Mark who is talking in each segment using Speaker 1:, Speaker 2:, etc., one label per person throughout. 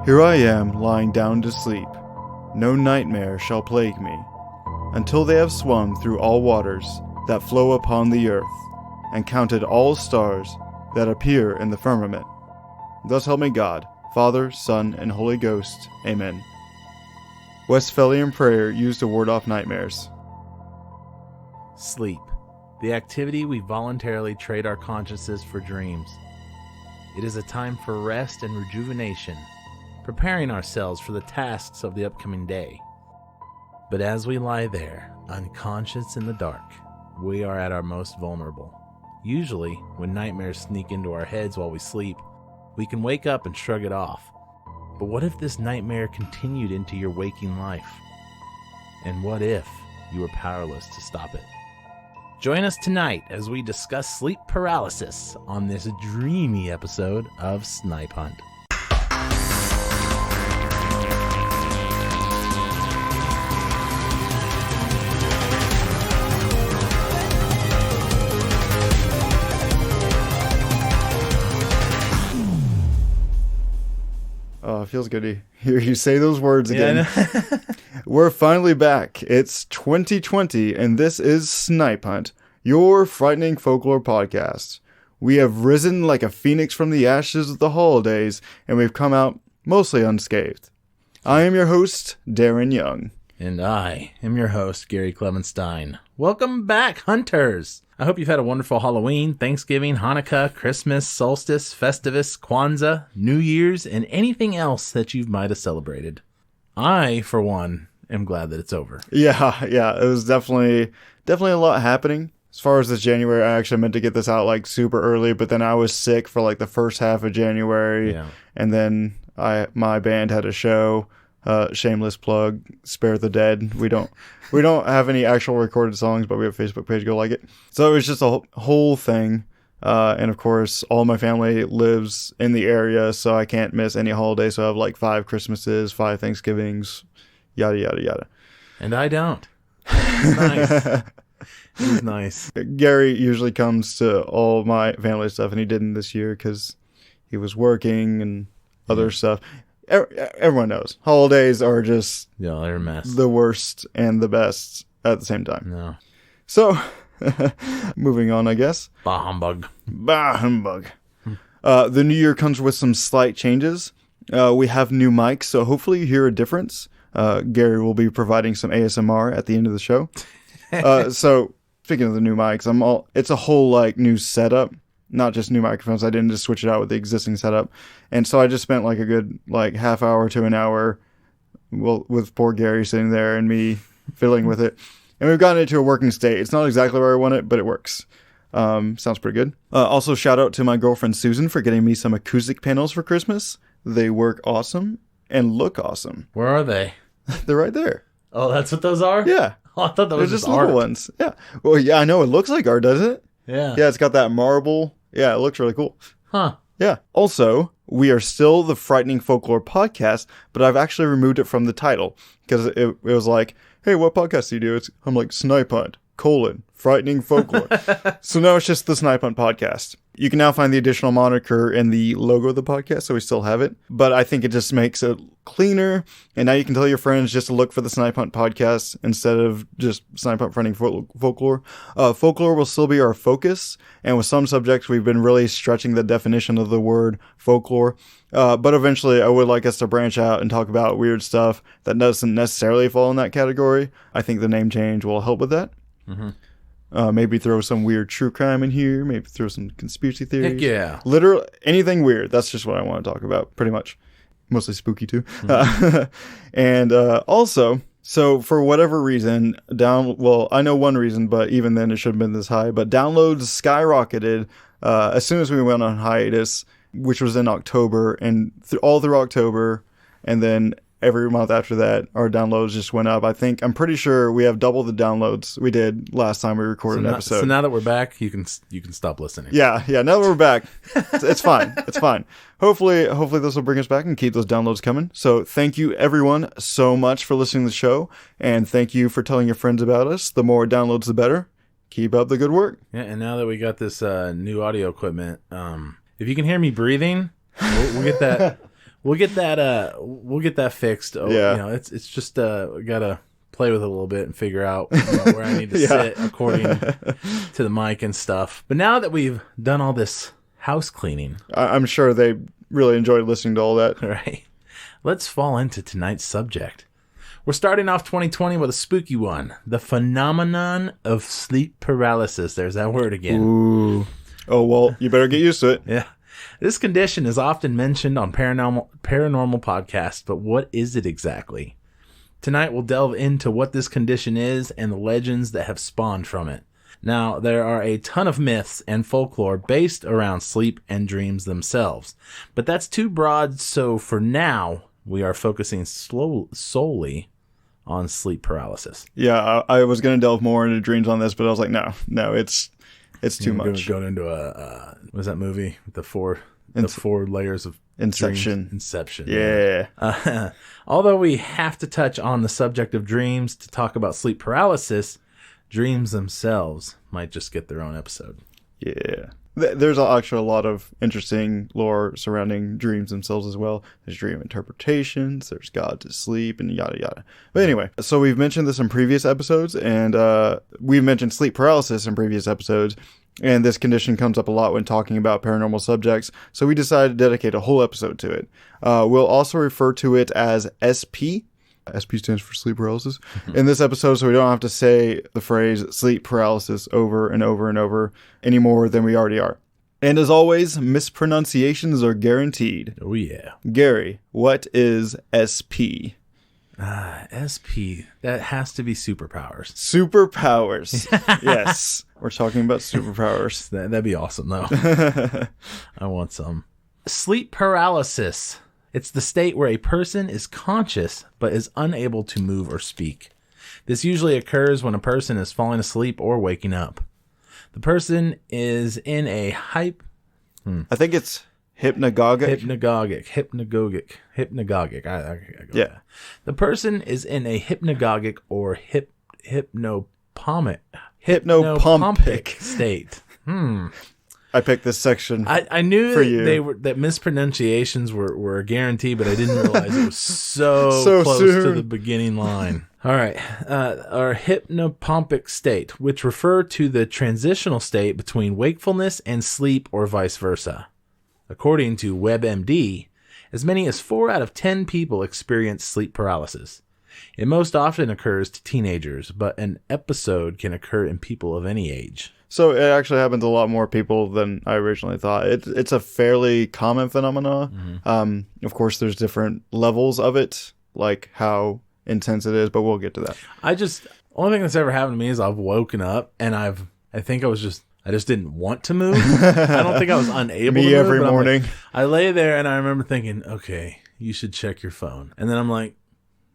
Speaker 1: Here I am, lying down to sleep. No nightmare shall plague me, until they have swum through all waters that flow upon the earth, and counted all stars that appear in the firmament. Thus help me God, Father, Son, and Holy Ghost. Amen. Westphalian prayer used to ward off nightmares.
Speaker 2: Sleep, the activity we voluntarily trade our consciences for dreams. It is a time for rest and rejuvenation, preparing ourselves for the tasks of the upcoming day. But as we lie there, unconscious in the dark, we are at our most vulnerable. Usually, when nightmares sneak into our heads while we sleep, we can wake up and shrug it off. But what if this nightmare continued into your waking life? And what if you were powerless to stop it? Join us tonight as we discuss sleep paralysis on this dreamy episode of Snipe Hunt.
Speaker 1: Oh, it feels good to hear you say those words again.
Speaker 2: Yeah,
Speaker 1: We're finally back. It's 2020, and this is Snipe Hunt, your frightening folklore podcast. We have risen like a phoenix from the ashes of the holidays, and we've come out mostly unscathed. I am your host, Darren Young.
Speaker 2: And I am your host, Gary Clemenstein. Welcome back, hunters! I hope you've had a wonderful Halloween, Thanksgiving, Hanukkah, Christmas, Solstice, Festivus, Kwanzaa, New Year's, and anything else that you might have celebrated. I, for one, am glad that it's over.
Speaker 1: Yeah, it was definitely a lot happening. As far as this January, I actually meant to get this out like super early, but then I was sick for like the first half of January, and then my band had a show. Shameless plug, Spare the Dead. We don't have any actual recorded songs, but we have a Facebook page. Go like it. So it was just a whole thing. And of course, all my family lives in the area, so I can't miss any holiday. So I have like 5 Christmases, 5 Thanksgivings, yada, yada, yada.
Speaker 2: And I don't. Nice. He's nice.
Speaker 1: Gary usually comes to all my family stuff, and he didn't this year because he was working and other stuff. Everyone knows holidays are just
Speaker 2: they're a mess.
Speaker 1: The worst and the best at the same time.
Speaker 2: No.
Speaker 1: So, moving on, I guess.
Speaker 2: Bah humbug.
Speaker 1: Bah humbug. The new year comes with some slight changes. We have new mics, so hopefully you hear a difference. Gary will be providing some ASMR at the end of the show. So, speaking of the new mics, it's a whole like new setup. Not just new microphones. I didn't just switch it out with the existing setup. And so I just spent like a good like half hour to an hour with poor Gary sitting there and me fiddling with it. And we've gotten it to a working state. It's not exactly where I want it, but it works. Sounds pretty good. Also, shout out to my girlfriend Susan for getting me some acoustic panels for Christmas. They work awesome and look awesome.
Speaker 2: Where are they?
Speaker 1: They're right there.
Speaker 2: Oh, that's what those are?
Speaker 1: Yeah.
Speaker 2: Oh, I thought that was
Speaker 1: just
Speaker 2: just art.
Speaker 1: little ones. Yeah. Well, yeah, I know it looks like art, doesn't it?
Speaker 2: Yeah.
Speaker 1: Yeah, it's got that marble. Yeah, it looks really cool.
Speaker 2: Huh.
Speaker 1: Yeah. Also, we are still the Frightening Folklore Podcast, but I've actually removed it from the title because it was like, hey, what podcast do you do? I'm like, Snipe Hunt, Frightening Folklore. So now it's just the Snipe Hunt Podcast. You can now find the additional moniker in the logo of the podcast, so we still have it. But I think it just makes it cleaner. And now you can tell your friends just to look for the Snipe Hunt Podcast instead of just Snipe Hunt Frightening Folklore. Folklore will still be our focus. And with some subjects, we've been really stretching the definition of the word folklore. But eventually, I would like us to branch out and talk about weird stuff that doesn't necessarily fall in that category. I think the name change will help with that.
Speaker 2: Mm-hmm.
Speaker 1: Maybe throw some weird true crime in here. Maybe throw some conspiracy theories.
Speaker 2: Heck yeah.
Speaker 1: Literally anything weird. That's just what I want to talk about, pretty much. Mostly spooky, too.
Speaker 2: Mm-hmm.
Speaker 1: And also, so for whatever reason, I know one reason, but even then it should have been this high. But downloads skyrocketed as soon as we went on hiatus, which was in October, and all through October. And then every month after that, our downloads just went up. I'm pretty sure we have double the downloads we did last time we recorded an episode.
Speaker 2: So now that we're back, you can stop listening.
Speaker 1: Yeah. Now that we're back, it's fine. It's fine. Hopefully this will bring us back and keep those downloads coming. So thank you everyone so much for listening to the show, and thank you for telling your friends about us. The more downloads, the better. Keep up the good work.
Speaker 2: Yeah, and now that we got this new audio equipment, if you can hear me breathing, we'll get that. We'll get that fixed. Oh,
Speaker 1: Yeah.
Speaker 2: It's just we gotta play with it a little bit and figure out where I need to sit according to the mic and stuff. But now that we've done all this house cleaning,
Speaker 1: I'm sure they really enjoyed listening to all that.
Speaker 2: right? Let's fall into tonight's subject. We're starting off 2020 with a spooky one: the phenomenon of sleep paralysis. There's that word again.
Speaker 1: Ooh. Oh, well, you better get used to it.
Speaker 2: Yeah. This condition is often mentioned on paranormal podcasts, but what is it exactly? Tonight we'll delve into what this condition is and the legends that have spawned from it. Now, there are a ton of myths and folklore based around sleep and dreams themselves, but that's too broad, so for now, we are focusing solely on sleep paralysis.
Speaker 1: Yeah, I was going to delve more into dreams on this, but I was like, no, it's too much.
Speaker 2: Going into what was that movie? The four layers of
Speaker 1: Inception.
Speaker 2: Dreams? Inception.
Speaker 1: Yeah.
Speaker 2: Although we have to touch on the subject of dreams to talk about sleep paralysis, dreams themselves might just get their own episode.
Speaker 1: Yeah. There's actually a lot of interesting lore surrounding dreams themselves as well. There's dream interpretations, there's gods of sleep, and yada yada. But anyway, so we've mentioned this in previous episodes, and we've mentioned sleep paralysis in previous episodes, and this condition comes up a lot when talking about paranormal subjects, so we decided to dedicate a whole episode to it. We'll also refer to it as SP. SP stands for sleep paralysis. In this episode, so we don't have to say the phrase sleep paralysis over and over and over any more than we already are. And as always, mispronunciations are guaranteed.
Speaker 2: Oh, yeah.
Speaker 1: Gary, what is SP?
Speaker 2: SP. That has to be superpowers.
Speaker 1: Superpowers. Yes. We're talking about superpowers.
Speaker 2: That'd be awesome, though. I want some. Sleep paralysis. It's the state where a person is conscious but is unable to move or speak. This usually occurs when a person is falling asleep or waking up. The person is in a
Speaker 1: I think it's hypnagogic.
Speaker 2: Hypnagogic. I yeah. The person is in a hypnagogic or hypnopompic state.
Speaker 1: I picked this section.
Speaker 2: I knew that mispronunciations were a guarantee, but I didn't realize it was so close soon to the beginning line. All right. Our hypnopompic state, which refer to the transitional state between wakefulness and sleep or vice versa. According to WebMD, as many as 4 out of 10 people experience sleep paralysis. It most often occurs to teenagers, but an episode can occur in people of any age.
Speaker 1: So it actually happens to a lot more people than I originally thought. It's a fairly common phenomenon. Of course, there's different levels of it, like how intense it is, but we'll get to that.
Speaker 2: Only thing that's ever happened to me is I've woken up and I just didn't want to move. I don't think I was unable to move.
Speaker 1: Me every morning.
Speaker 2: I lay there and I remember thinking, okay, you should check your phone. And then I'm like,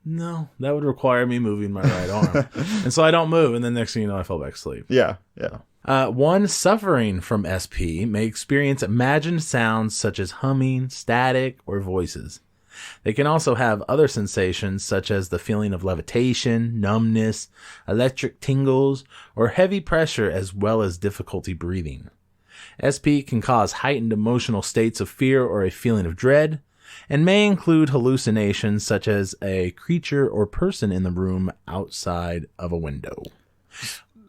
Speaker 2: no, that would require me moving my right arm. And so I don't move. And then next thing you know, I fell back asleep.
Speaker 1: Yeah.
Speaker 2: One suffering from SP may experience imagined sounds such as humming, static, or voices. They can also have other sensations such as the feeling of levitation, numbness, electric tingles, or heavy pressure, as well as difficulty breathing. SP can cause heightened emotional states of fear or a feeling of dread, and may include hallucinations such as a creature or person in the room outside of a window.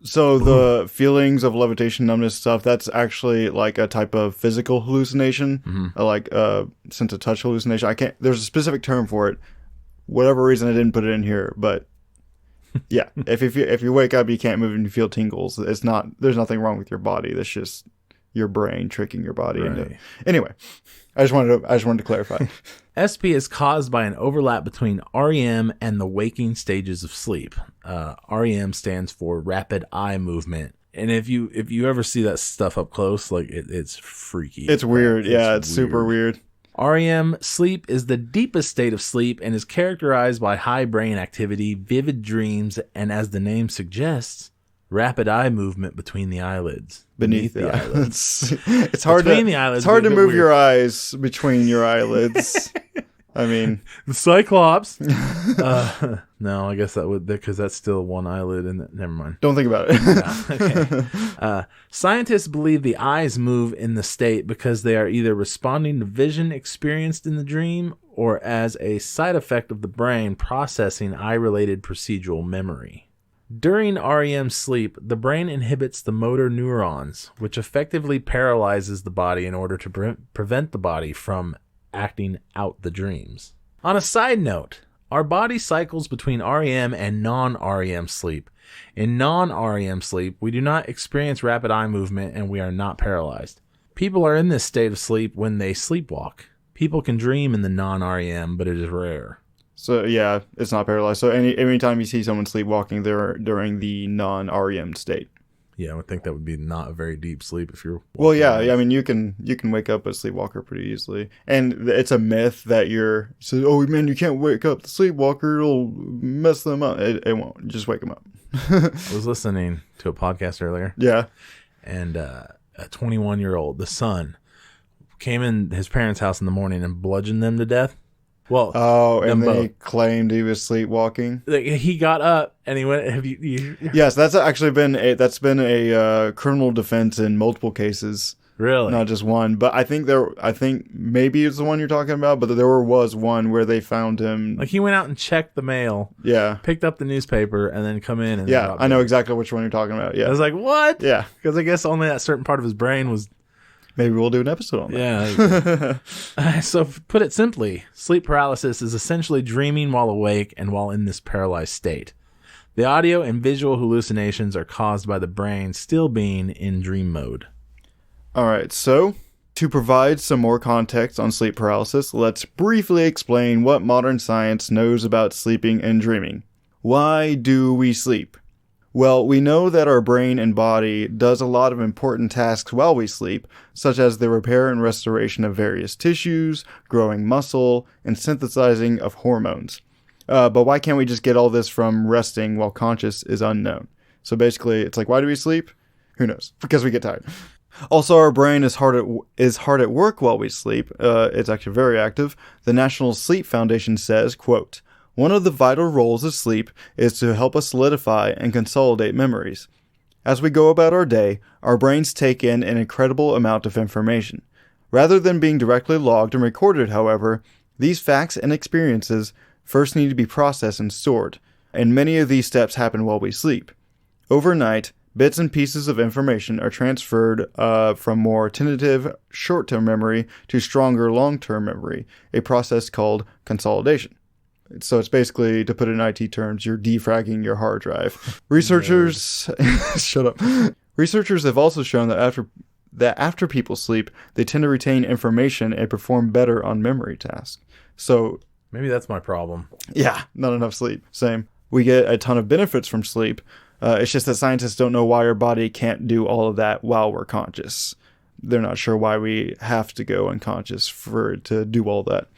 Speaker 1: So the feelings of levitation, numbness stuff, that's actually like a type of physical hallucination, like sense of touch hallucination. There's a specific term for it. Whatever reason I didn't put it in here, but yeah, if you wake up, you can't move and you feel tingles. There's nothing wrong with your body. That's just your brain tricking your body into. Anyway, I just wanted to clarify.
Speaker 2: SP is caused by an overlap between REM and the waking stages of sleep. REM stands for rapid eye movement. And if you ever see that stuff up close, like it's freaky.
Speaker 1: It's weird. It's super weird.
Speaker 2: REM sleep is the deepest state of sleep and is characterized by high brain activity, vivid dreams, and as the name suggests, rapid eye movement between the eyelids.
Speaker 1: Beneath the eyelids. It's hard to move
Speaker 2: weird.
Speaker 1: your eyes between your eyelids. I mean,
Speaker 2: The Cyclops. No, I guess that would, because that's still one eyelid, and never mind.
Speaker 1: don't think about it.
Speaker 2: Yeah, okay. Scientists believe the eyes move in the state because they are either responding to vision experienced in the dream or as a side effect of the brain processing eye-related procedural memory. During REM sleep, the brain inhibits the motor neurons, which effectively paralyzes the body in order to prevent the body from acting out the dreams. On a side note, our body cycles between REM and non-REM sleep. In non-REM sleep, we do not experience rapid eye movement and we are not paralyzed. People are in this state of sleep when they sleepwalk. People can dream in the non-REM, but it is rare.
Speaker 1: So yeah, it's not paralyzed. So anytime you see someone sleepwalking, they're during the non-REM state.
Speaker 2: Yeah, I would think that would be not a very deep sleep if you're...
Speaker 1: Well, yeah, I mean, you can wake up a sleepwalker pretty easily. And it's a myth that oh man, you can't wake up the sleepwalker, it'll mess them up. It won't. Just wake them up.
Speaker 2: I was listening to a podcast earlier.
Speaker 1: Yeah.
Speaker 2: And a 21-year-old, the son, came in his parents' house in the morning and bludgeoned them to death. Well,
Speaker 1: and they claimed he was sleepwalking.
Speaker 2: He got up and he went. Have you?
Speaker 1: Yes, that's actually been a criminal defense in multiple cases.
Speaker 2: Really,
Speaker 1: not just one. But I think maybe it's the one you're talking about. But there was one where they found him.
Speaker 2: Like he went out and checked the mail.
Speaker 1: Yeah,
Speaker 2: picked up the newspaper and then come in. And
Speaker 1: yeah, I know exactly which one you're talking about. Yeah,
Speaker 2: I was like, what?
Speaker 1: Yeah,
Speaker 2: because I guess only that certain part of his brain was.
Speaker 1: Maybe we'll do an episode on that.
Speaker 2: Yeah. So, put it simply, sleep paralysis is essentially dreaming while awake and while in this paralyzed state. The audio and visual hallucinations are caused by the brain still being in dream mode.
Speaker 1: All right, so to provide some more context on sleep paralysis, let's briefly explain what modern science knows about sleeping and dreaming. Why do we sleep? Well, we know that our brain and body does a lot of important tasks while we sleep, such as the repair and restoration of various tissues, growing muscle, and synthesizing of hormones. But why can't we just get all this from resting while conscious is unknown? So basically, it's like, why do we sleep? Who knows? Because we get tired. Also, our brain is hard at work while we sleep. It's actually very active. The National Sleep Foundation says, quote, "One of the vital roles of sleep is to help us solidify and consolidate memories. As we go about our day, our brains take in an incredible amount of information. Rather than being directly logged and recorded, however, these facts and experiences first need to be processed and stored, and many of these steps happen while we sleep. Overnight, bits and pieces of information are transferred from more tentative short-term memory to stronger long-term memory, a process called consolidation." So it's basically, to put it in IT terms, you're defragging your hard drive. Researchers, shut up. Researchers have also shown that after people sleep, they tend to retain information and perform better on memory tasks. So
Speaker 2: maybe that's my problem.
Speaker 1: Yeah, not enough sleep. Same. We get a ton of benefits from sleep. It's just that scientists don't know why our body can't do all of that while we're conscious. They're not sure why we have to go unconscious for it to do all that.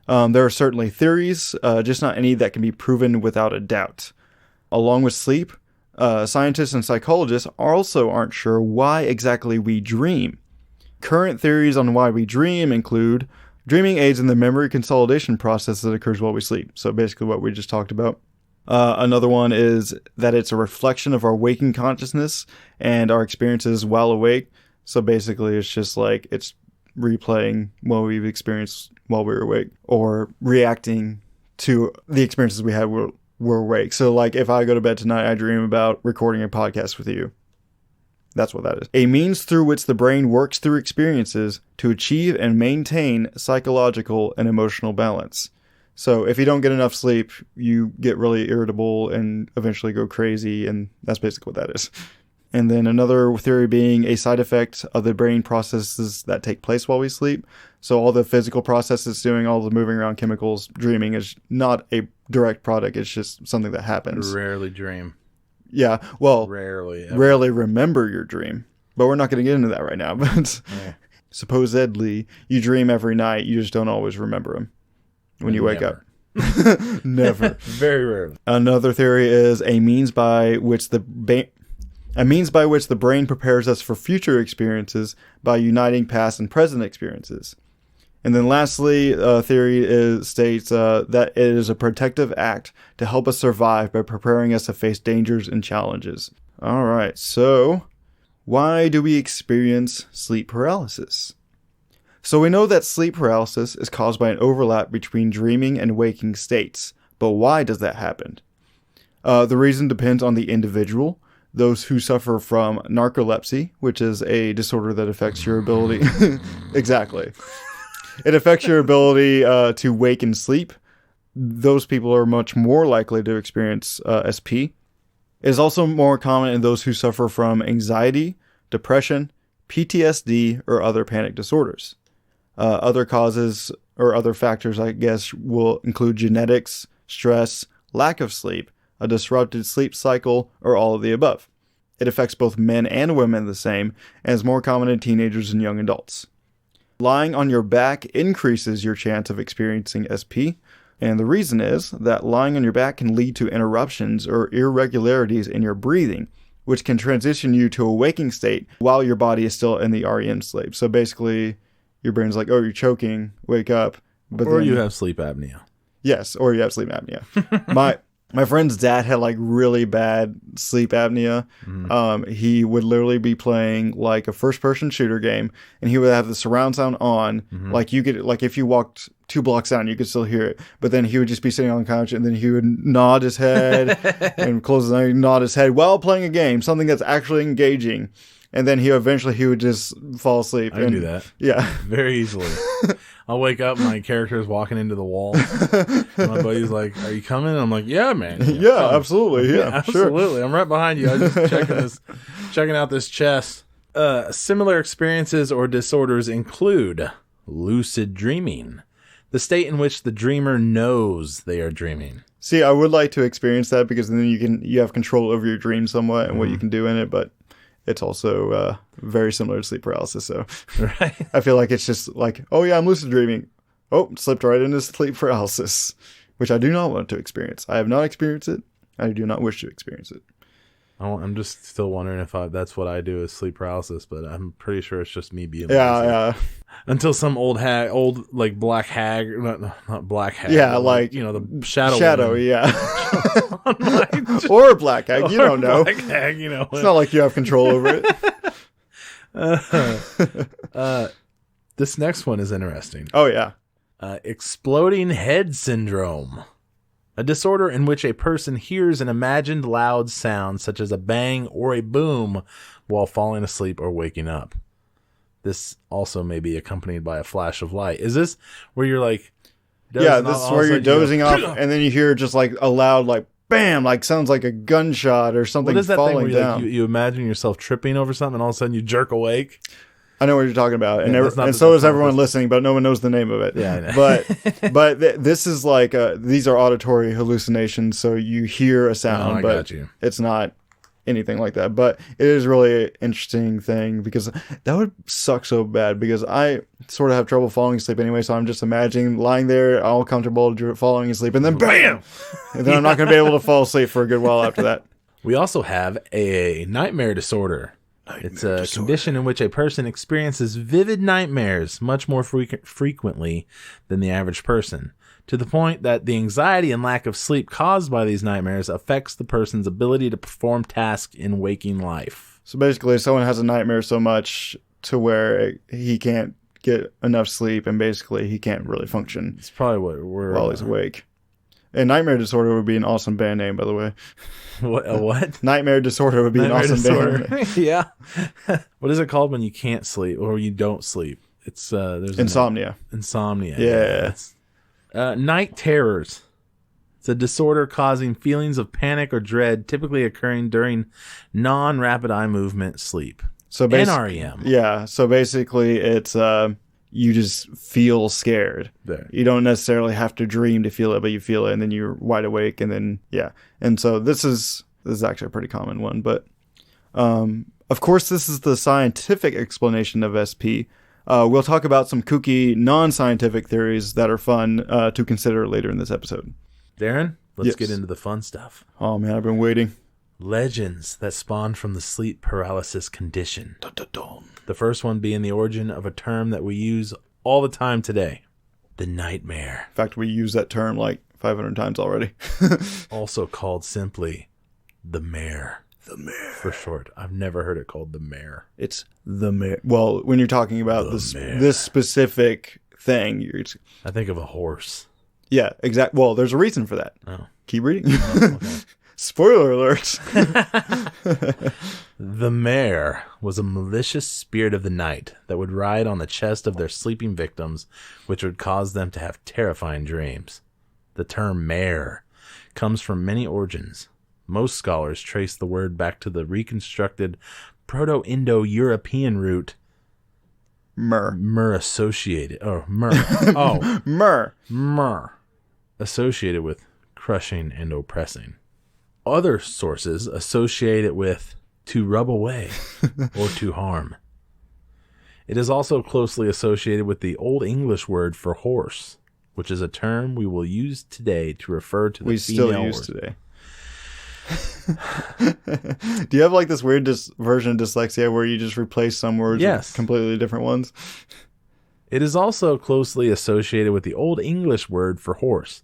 Speaker 1: There are certainly theories, just not any that can be proven without a doubt. Along with sleep, scientists and psychologists also aren't sure why exactly we dream. Current theories on why we dream include dreaming aids in the memory consolidation process that occurs while we sleep. So basically what we just talked about. Another one is that it's a reflection of our waking consciousness and our experiences while awake. So basically it's just like it's replaying what we've experienced while we were awake, or reacting to the experiences we had while we're awake. So like if I go to bed tonight, I dream about recording a podcast with you. That's what that is. A means through which the brain works through experiences to achieve and maintain psychological and emotional balance. So if you don't get enough sleep, you get really irritable and eventually go crazy, and that's basically what that is. And then another theory being a side effect of the brain processes that take place while we sleep. So all the physical processes doing all the moving around chemicals, dreaming is not a direct product. It's just something that happens.
Speaker 2: Rarely dream.
Speaker 1: Yeah, well,
Speaker 2: rarely
Speaker 1: remember your dream. But we're not going to get into that right now. But supposedly, you dream every night. You just don't always remember them when you wake up. Never.
Speaker 2: Very rarely.
Speaker 1: Another theory is a means by which the brain prepares us for future experiences by uniting past and present experiences. And then lastly, states that it is a protective act to help us survive by preparing us to face dangers and challenges. All right, so why do we experience sleep paralysis? So we know that sleep paralysis is caused by an overlap between dreaming and waking states. But why does that happen? The reason depends on the individual. Those who suffer from narcolepsy, which is a disorder that affects your ability. Exactly. It affects your ability to wake and sleep. Those people are much more likely to experience SP. It is also more common in those who suffer from anxiety, depression, PTSD, or other panic disorders. Other causes or other factors, I guess, will include genetics, stress, lack of sleep, a disrupted sleep cycle, or all of the above. It affects both men and women the same, and is more common in teenagers and young adults. Lying on your back increases your chance of experiencing SP, and the reason is that lying on your back can lead to interruptions or irregularities in your breathing, which can transition you to a waking state while your body is still in the REM sleep. So basically, your brain's like, oh, you're choking, wake up. But
Speaker 2: or you have sleep apnea.
Speaker 1: Yes, or you have sleep apnea. My friend's dad had like really bad sleep apnea. Mm-hmm. He would literally be playing like a first-person shooter game, and he would have the surround sound on. Mm-hmm. Like you could, like if you walked 2 blocks down, you could still hear it. But then he would just be sitting on the couch, and then he would nod his head and close his eyes, nod his head while playing a game, something that's actually engaging. And then he would just fall asleep.
Speaker 2: I can do that.
Speaker 1: Yeah.
Speaker 2: Very easily. I'll wake up, my character's walking into the wall. My buddy's like, are you coming? I'm like, yeah, man.
Speaker 1: Yeah, absolutely. Yeah,
Speaker 2: absolutely.
Speaker 1: Sure.
Speaker 2: I'm right behind you. I was just checking out this chest. Similar experiences or disorders include lucid dreaming, the state in which the dreamer knows they are dreaming.
Speaker 1: See, I would like to experience that because then you have control over your dream somewhat and what you can do in it, but it's also very similar to sleep paralysis. So
Speaker 2: right.
Speaker 1: I feel like it's just like, oh yeah, I'm lucid dreaming. Oh, slipped right into sleep paralysis, which I do not want to experience. I have not experienced it. I do not wish to experience it.
Speaker 2: I'm just still wondering if that's what I do is sleep paralysis, but I'm pretty sure it's just me being
Speaker 1: yeah.
Speaker 2: Until some old like black hag, not black hag.
Speaker 1: Yeah, like
Speaker 2: the shadow.
Speaker 1: Shadow, yeah. Or a black hag, you don't know.
Speaker 2: Black hag,
Speaker 1: It's not like you have control over
Speaker 2: it. This next one is interesting.
Speaker 1: Oh yeah.
Speaker 2: Exploding head syndrome. A disorder in which a person hears an imagined loud sound such as a bang or a boom while falling asleep or waking up. This also may be accompanied by a flash of light. Is this where you're like...
Speaker 1: Yeah, this is where you're dozing off and then you hear just like a loud like bam, like sounds like a gunshot or something falling down.
Speaker 2: Like, you imagine yourself tripping over something and all of a sudden you jerk awake?
Speaker 1: I know what you're talking about, and so is everyone listening, but no one knows the name of it.
Speaker 2: Yeah, I know.
Speaker 1: but this is like these are auditory hallucinations, so you hear a sound, but it's not anything like that. But it is really an interesting thing because that would suck so bad because I sort of have trouble falling asleep anyway, so I'm just imagining lying there all comfortable, falling asleep, and then bam, and then I'm not going to be able to fall asleep for a good while after that.
Speaker 2: We also have a nightmare disorder. It's a condition in which a person experiences vivid nightmares much more frequently than the average person, to the point that the anxiety and lack of sleep caused by these nightmares affects the person's ability to perform tasks in waking life.
Speaker 1: So basically, someone has a nightmare so much to where he can't get enough sleep, and basically he can't really function.
Speaker 2: It's probably what we're
Speaker 1: while he's awake. And Nightmare Disorder would be an awesome band name, by the way.
Speaker 2: What?
Speaker 1: Nightmare Disorder would be an awesome band name.
Speaker 2: Yeah. What is it called when you can't sleep or you don't sleep? It's there's
Speaker 1: insomnia.
Speaker 2: Insomnia.
Speaker 1: Yeah.
Speaker 2: Night terrors. It's a disorder causing feelings of panic or dread, typically occurring during non-rapid eye movement sleep.
Speaker 1: So
Speaker 2: NREM.
Speaker 1: Yeah. So basically, it's you just feel scared.
Speaker 2: There.
Speaker 1: You don't necessarily have to dream to feel it, but you feel it, and then you're wide awake, and then And so this is actually a pretty common one, but of course, this is the scientific explanation of SP. We'll talk about some kooky non-scientific theories that are fun to consider later in this episode.
Speaker 2: Darren, let's get into the fun stuff.
Speaker 1: Oh man, I've been waiting.
Speaker 2: Legends that spawned from the sleep paralysis condition.
Speaker 1: Dun, dun, dun.
Speaker 2: The first one being the origin of a term that we use all the time today. The nightmare.
Speaker 1: In fact, we use that term like 500 times already.
Speaker 2: Also called simply the mare.
Speaker 1: The mare.
Speaker 2: For short. I've never heard it called the mare.
Speaker 1: It's the mare. Well, when you're talking about this specific thing,
Speaker 2: I think of a horse.
Speaker 1: Yeah, exactly. Well, there's a reason for that.
Speaker 2: Oh.
Speaker 1: Keep reading. Okay. Spoiler alert.
Speaker 2: The mare was a malicious spirit of the night that would ride on the chest of their sleeping victims, which would cause them to have terrifying dreams. The term mare comes from many origins. Most scholars trace the word back to the reconstructed Proto-Indo-European root myrrh associated. Oh, myrrh. Oh, myrrh associated with crushing and oppressing. Other sources associate it with to rub away or to harm. It is also closely associated with the Old English word for horse, which is a term we will use today to refer to the female
Speaker 1: still use
Speaker 2: horse.
Speaker 1: Today. Do you have like this weird version of dyslexia where you just replace some words with completely different ones?
Speaker 2: It is also closely associated with the Old English word for horse,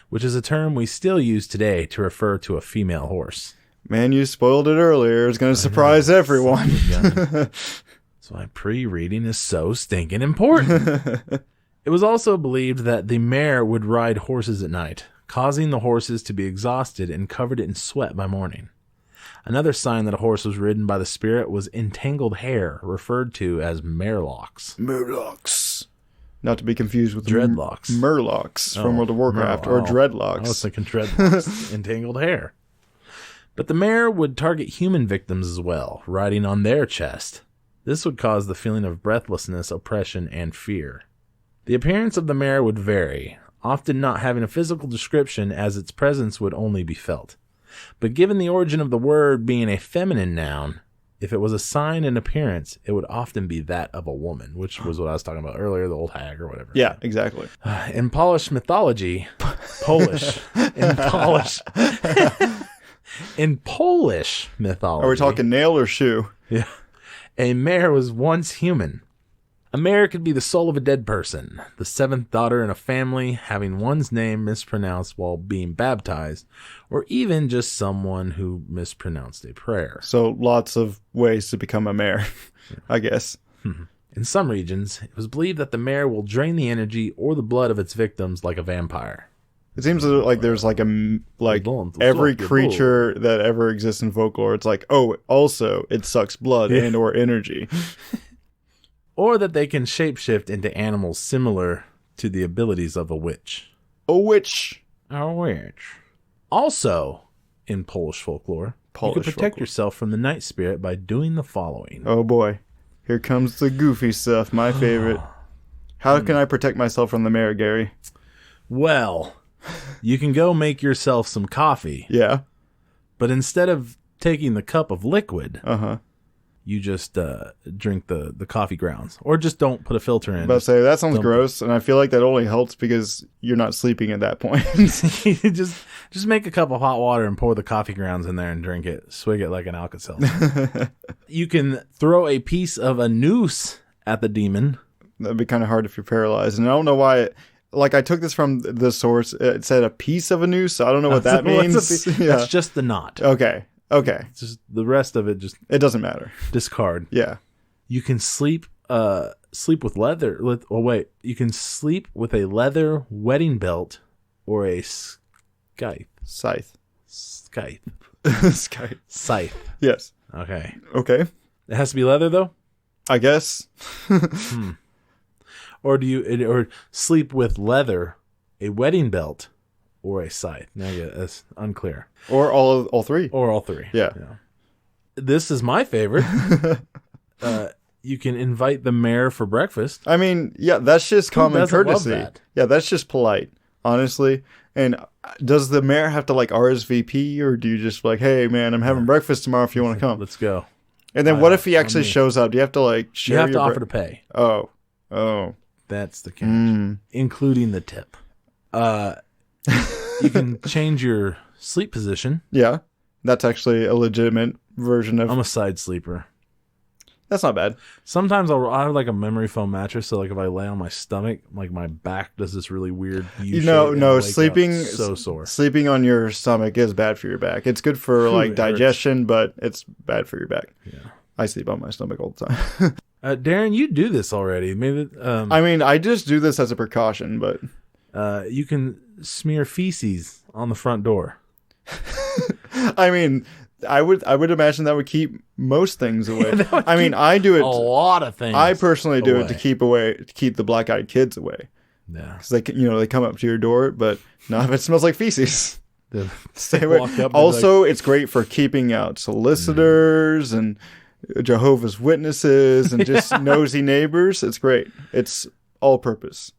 Speaker 2: which is a term we still use today to refer to a female horse.
Speaker 1: Man, you spoiled it earlier. It's going to surprise everyone.
Speaker 2: That's why pre-reading is so stinking important. It was also believed that the mare would ride horses at night, causing the horses to be exhausted and covered in sweat by morning. Another sign that a horse was ridden by the spirit was entangled hair, referred to as marelocks.
Speaker 1: Marelocks. Not to be confused with
Speaker 2: dreadlocks.
Speaker 1: Murlocs from World of Warcraft, or dreadlocks.
Speaker 2: I was thinking dreadlocks, entangled hair. But the mare would target human victims as well, riding on their chest. This would cause the feeling of breathlessness, oppression, and fear. The appearance of the mare would vary, often not having a physical description as its presence would only be felt. But given the origin of the word being a feminine noun, if it was a sign in appearance, it would often be that of a woman, which was what I was talking about earlier, the old hag or whatever.
Speaker 1: Yeah, exactly.
Speaker 2: In Polish mythology, in Polish mythology.
Speaker 1: Are we talking nail or shoe?
Speaker 2: Yeah. A mare was once human. A mare could be the soul of a dead person, the seventh daughter in a family, having one's name mispronounced while being baptized, or even just someone who mispronounced a prayer.
Speaker 1: So lots of ways to become a mare, I guess.
Speaker 2: In some regions, it was believed that the mare will drain the energy or the blood of its victims like a vampire.
Speaker 1: It seems like there's every creature that ever exists in folklore, it's like, oh, also it sucks blood and or energy.
Speaker 2: Or that they can shapeshift into animals similar to the abilities of a witch.
Speaker 1: A witch.
Speaker 2: A witch. Also, in Polish folklore, you can protect yourself from the night spirit by doing the following.
Speaker 1: Oh boy. Here comes the goofy stuff, my favorite. How can I protect myself from the mare, Gary?
Speaker 2: Well, you can go make yourself some coffee.
Speaker 1: Yeah.
Speaker 2: But instead of taking the cup of liquid, you just drink the coffee grounds. Or just don't put a filter in.
Speaker 1: But say that sounds gross, and I feel like that only helps because you're not sleeping at that point.
Speaker 2: just make a cup of hot water and pour the coffee grounds in there and drink it. Swig it like an Alka-Seltzer. You can throw a piece of a noose at the demon.
Speaker 1: That'd be kind of hard if you're paralyzed. And I don't know why I took this from the source. It said a piece of a noose. So I don't know what that means.
Speaker 2: That's just the knot.
Speaker 1: Okay.
Speaker 2: It's just the rest of it
Speaker 1: it doesn't matter.
Speaker 2: Discard.
Speaker 1: Yeah.
Speaker 2: You can sleep with leather. You can sleep with a leather wedding belt or a scythe.
Speaker 1: Scythe.
Speaker 2: Scythe.
Speaker 1: Yes.
Speaker 2: Okay. It has to be leather though?
Speaker 1: I guess.
Speaker 2: Or or sleep with leather, a wedding belt, or a scythe? Now, that's unclear.
Speaker 1: Or all three.
Speaker 2: Or all three.
Speaker 1: Yeah.
Speaker 2: This is my favorite. You can invite the mare for breakfast.
Speaker 1: I mean, yeah, that's just common courtesy. Yeah, that's just polite, honestly. And does the mare have to RSVP, or do you just hey, man, I'm having breakfast tomorrow if you want to come?
Speaker 2: Let's go.
Speaker 1: And then what if he actually shows up? Do you have to share?
Speaker 2: You have to offer to pay.
Speaker 1: Oh.
Speaker 2: That's the catch. Including the tip. You can change your sleep position.
Speaker 1: Yeah. That's actually a legitimate version of...
Speaker 2: I'm a side sleeper.
Speaker 1: That's not bad.
Speaker 2: Sometimes I have like a memory foam mattress, so like if I lay on my stomach, like my back does this really weird U shape.
Speaker 1: No,
Speaker 2: sleeping so sore.
Speaker 1: Sleeping on your stomach is bad for your back. It's good for like digestion, but it's bad for your back.
Speaker 2: Yeah,
Speaker 1: I sleep on my stomach all the time.
Speaker 2: Darren, you do this already. Maybe.
Speaker 1: I mean, I just do this as a precaution, but
Speaker 2: you can smear feces on the front door.
Speaker 1: I mean, I would imagine that would keep most things away. I mean, I do it
Speaker 2: a lot of things.
Speaker 1: I personally do it to keep the black-eyed kids away.
Speaker 2: Yeah,
Speaker 1: because they come up to your door, but not if it smells like feces. Stay away.
Speaker 2: Up
Speaker 1: also, it's great for keeping out solicitors and Jehovah's Witnesses and just nosy neighbors. It's great. It's all purpose.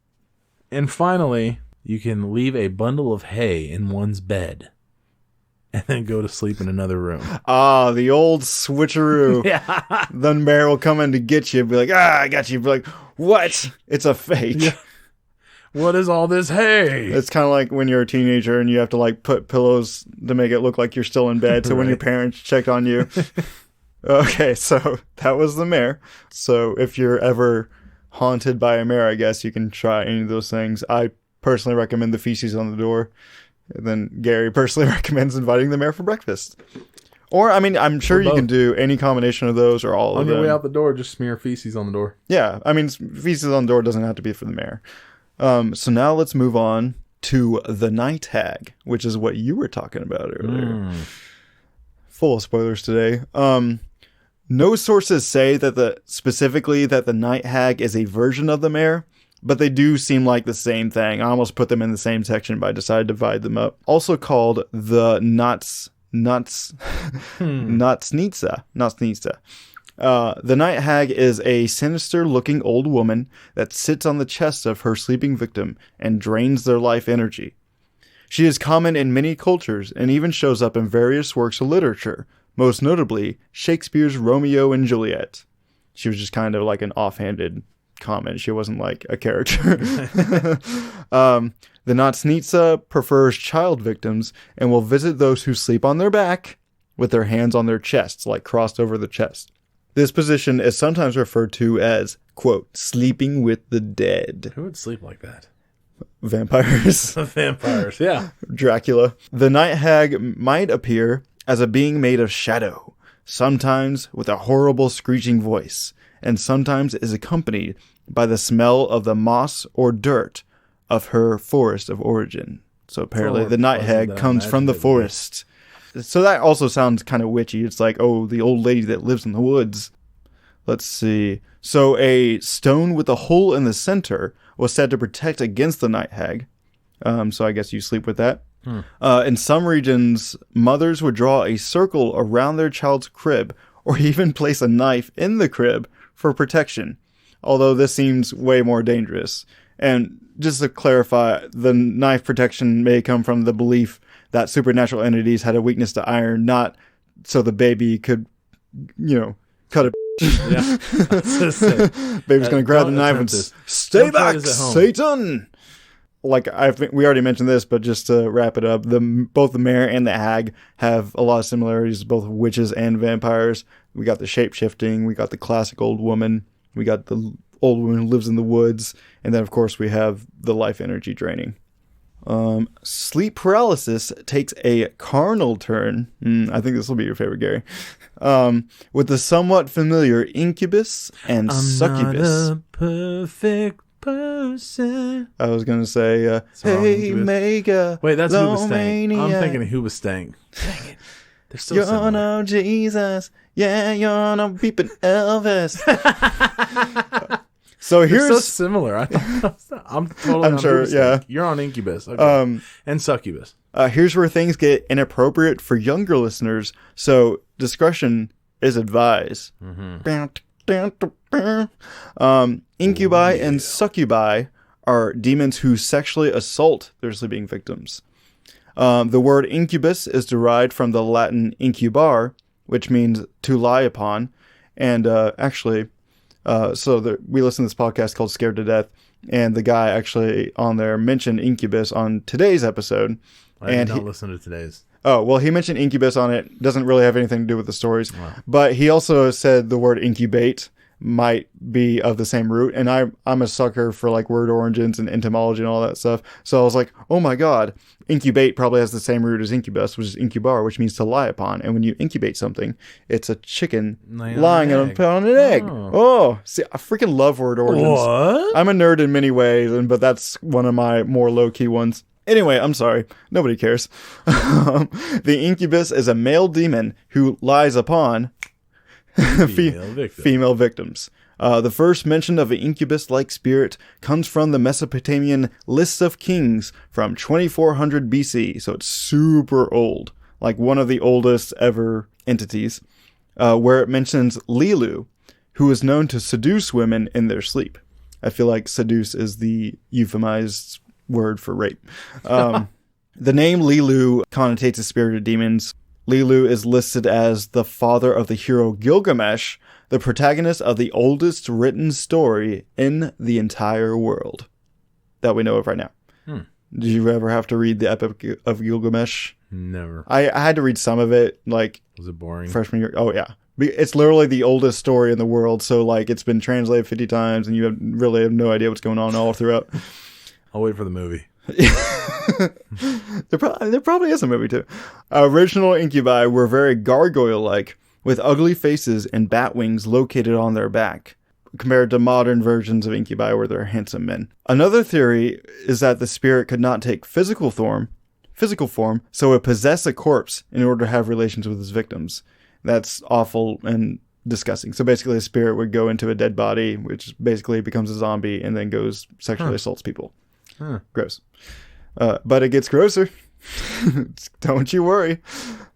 Speaker 2: And finally, you can leave a bundle of hay in one's bed and then go to sleep in another room.
Speaker 1: Ah, the old switcheroo.
Speaker 2: Yeah.
Speaker 1: Then Bear will come in to get you and be like, I got you. Be like, what? It's a fake.
Speaker 2: Yeah. What is all this hay?
Speaker 1: It's kind of like when you're a teenager and you have to like put pillows to make it look like you're still in bed. So when your parents check on you. Okay, so that was the mayor. So if you're ever haunted by a mayor, I guess you can try any of those things. I personally recommend the feces on the door. And then Gary personally recommends inviting the mayor for breakfast. Or, I mean, I'm sure you can do any combination of those or all of them.
Speaker 2: On your way out the door, just smear feces on the door.
Speaker 1: Yeah, I mean, feces on the door doesn't have to be for the mayor. So now let's move on to the night hag, which is what you were talking about earlier. Full of spoilers today. No sources say that specifically that the night hag is a version of the mayor, but they do seem like the same thing. I almost put them in the same section, but I decided to divide them up. Also called the Natsnitsa. The night hag is a sinister-looking old woman that sits on the chest of her sleeping victim and drains their life energy. She is common in many cultures and even shows up in various works of literature, most notably Shakespeare's Romeo and Juliet. She was just kind of like an offhanded comment. She wasn't like a character. The Natsnitsa prefers child victims and will visit those who sleep on their back with their hands on their chests, like crossed over the chest. This position is sometimes referred to as, quote, sleeping with the dead.
Speaker 2: Who would sleep like that?
Speaker 1: Vampires.
Speaker 2: Vampires, yeah.
Speaker 1: Dracula. The night hag might appear as a being made of shadow, sometimes with a horrible screeching voice, and sometimes is accompanied by the smell of the moss or dirt of her forest of origin. So apparently the night hag comes from the forest. So that also sounds kind of witchy. It's like, oh, the old lady that lives in the woods. Let's see. So a stone with a hole in the center was said to protect against the night hag. So I guess you sleep with that. In some regions, mothers would draw a circle around their child's crib or even place a knife in the crib for protection, although this seems way more dangerous. And just to clarify, the knife protection may come from the belief that supernatural entities had a weakness to iron, not so the baby could, cut it.
Speaker 2: Yeah.
Speaker 1: Baby's going to grab the knife and stay back, Satan! Like, we already mentioned this, but just to wrap it up, both the mayor and the hag have a lot of similarities, both witches and vampires. We got the shape-shifting, we got the classic old woman, we got the old woman who lives in the woods, and then, of course, we have the life energy draining. Sleep paralysis takes a carnal turn. I think this will be your favorite, Gary. With the somewhat familiar incubus and succubus.
Speaker 2: I'm not a perfect person.
Speaker 1: I was going to say, hey, mega.
Speaker 2: Wait, that's Hoobastank. I'm thinking of Hoobastank. Dang it. They're so similar.
Speaker 1: You're no Jesus. Yeah, you're no peeping Elvis. So here's
Speaker 2: so similar. I'm totally on
Speaker 1: sure.
Speaker 2: Hoobastank.
Speaker 1: Yeah,
Speaker 2: you're on incubus. Okay. And succubus.
Speaker 1: Here's where things get inappropriate for younger listeners. So discretion is advised. Incubi and succubi are demons who sexually assault their sleeping victims. The word incubus is derived from the Latin incubar, which means to lie upon. And we listen to this podcast called Scared to Death, and the guy actually on there mentioned incubus on today's episode.
Speaker 2: I did not listen to today's.
Speaker 1: Oh, well, he mentioned incubus on it. Doesn't really have anything to do with the stories.
Speaker 2: Wow.
Speaker 1: But he also said the word incubate might be of the same root. And I'm a sucker for like word origins and entomology and all that stuff. So I was like, oh my God, incubate probably has the same root as incubus, which is incubar, which means to lie upon. And when you incubate something, it's a chicken lying upon an egg. Oh, see, I freaking love word origins.
Speaker 2: What?
Speaker 1: I'm a nerd in many ways, but that's one of my more low-key ones. Anyway, I'm sorry. Nobody cares. The incubus is a male demon who lies upon female victims. The first mention of an incubus-like spirit comes from the Mesopotamian Lists of Kings from 2400 BC, so it's super old, like one of the oldest ever entities, where it mentions Lilu, who is known to seduce women in their sleep. I feel like seduce is the euphemized word for rape. The name Lilu connotates a spirit of demons. Lilu is listed as the father of the hero Gilgamesh, the protagonist of the oldest written story in the entire world that we know of right now. Did you ever have to read the Epic of Gilgamesh?
Speaker 2: Never.
Speaker 1: I had to read some of it, like...
Speaker 2: Was it boring?
Speaker 1: Freshman year. Oh, yeah. It's literally the oldest story in the world, so like it's been translated 50 times and you really have no idea what's going on all throughout.
Speaker 2: I'll wait for the movie.
Speaker 1: There probably is a movie too. Original incubi were very gargoyle-like, with ugly faces and bat wings located on their back, compared to modern versions of incubi where they're handsome men. Another theory is that the spirit could not take physical form, so it possessed a corpse in order to have relations with its victims. That's awful and disgusting. So basically a spirit would go into a dead body, which basically becomes a zombie, and then goes sexually assaults people. Gross. But it gets grosser. Don't you worry.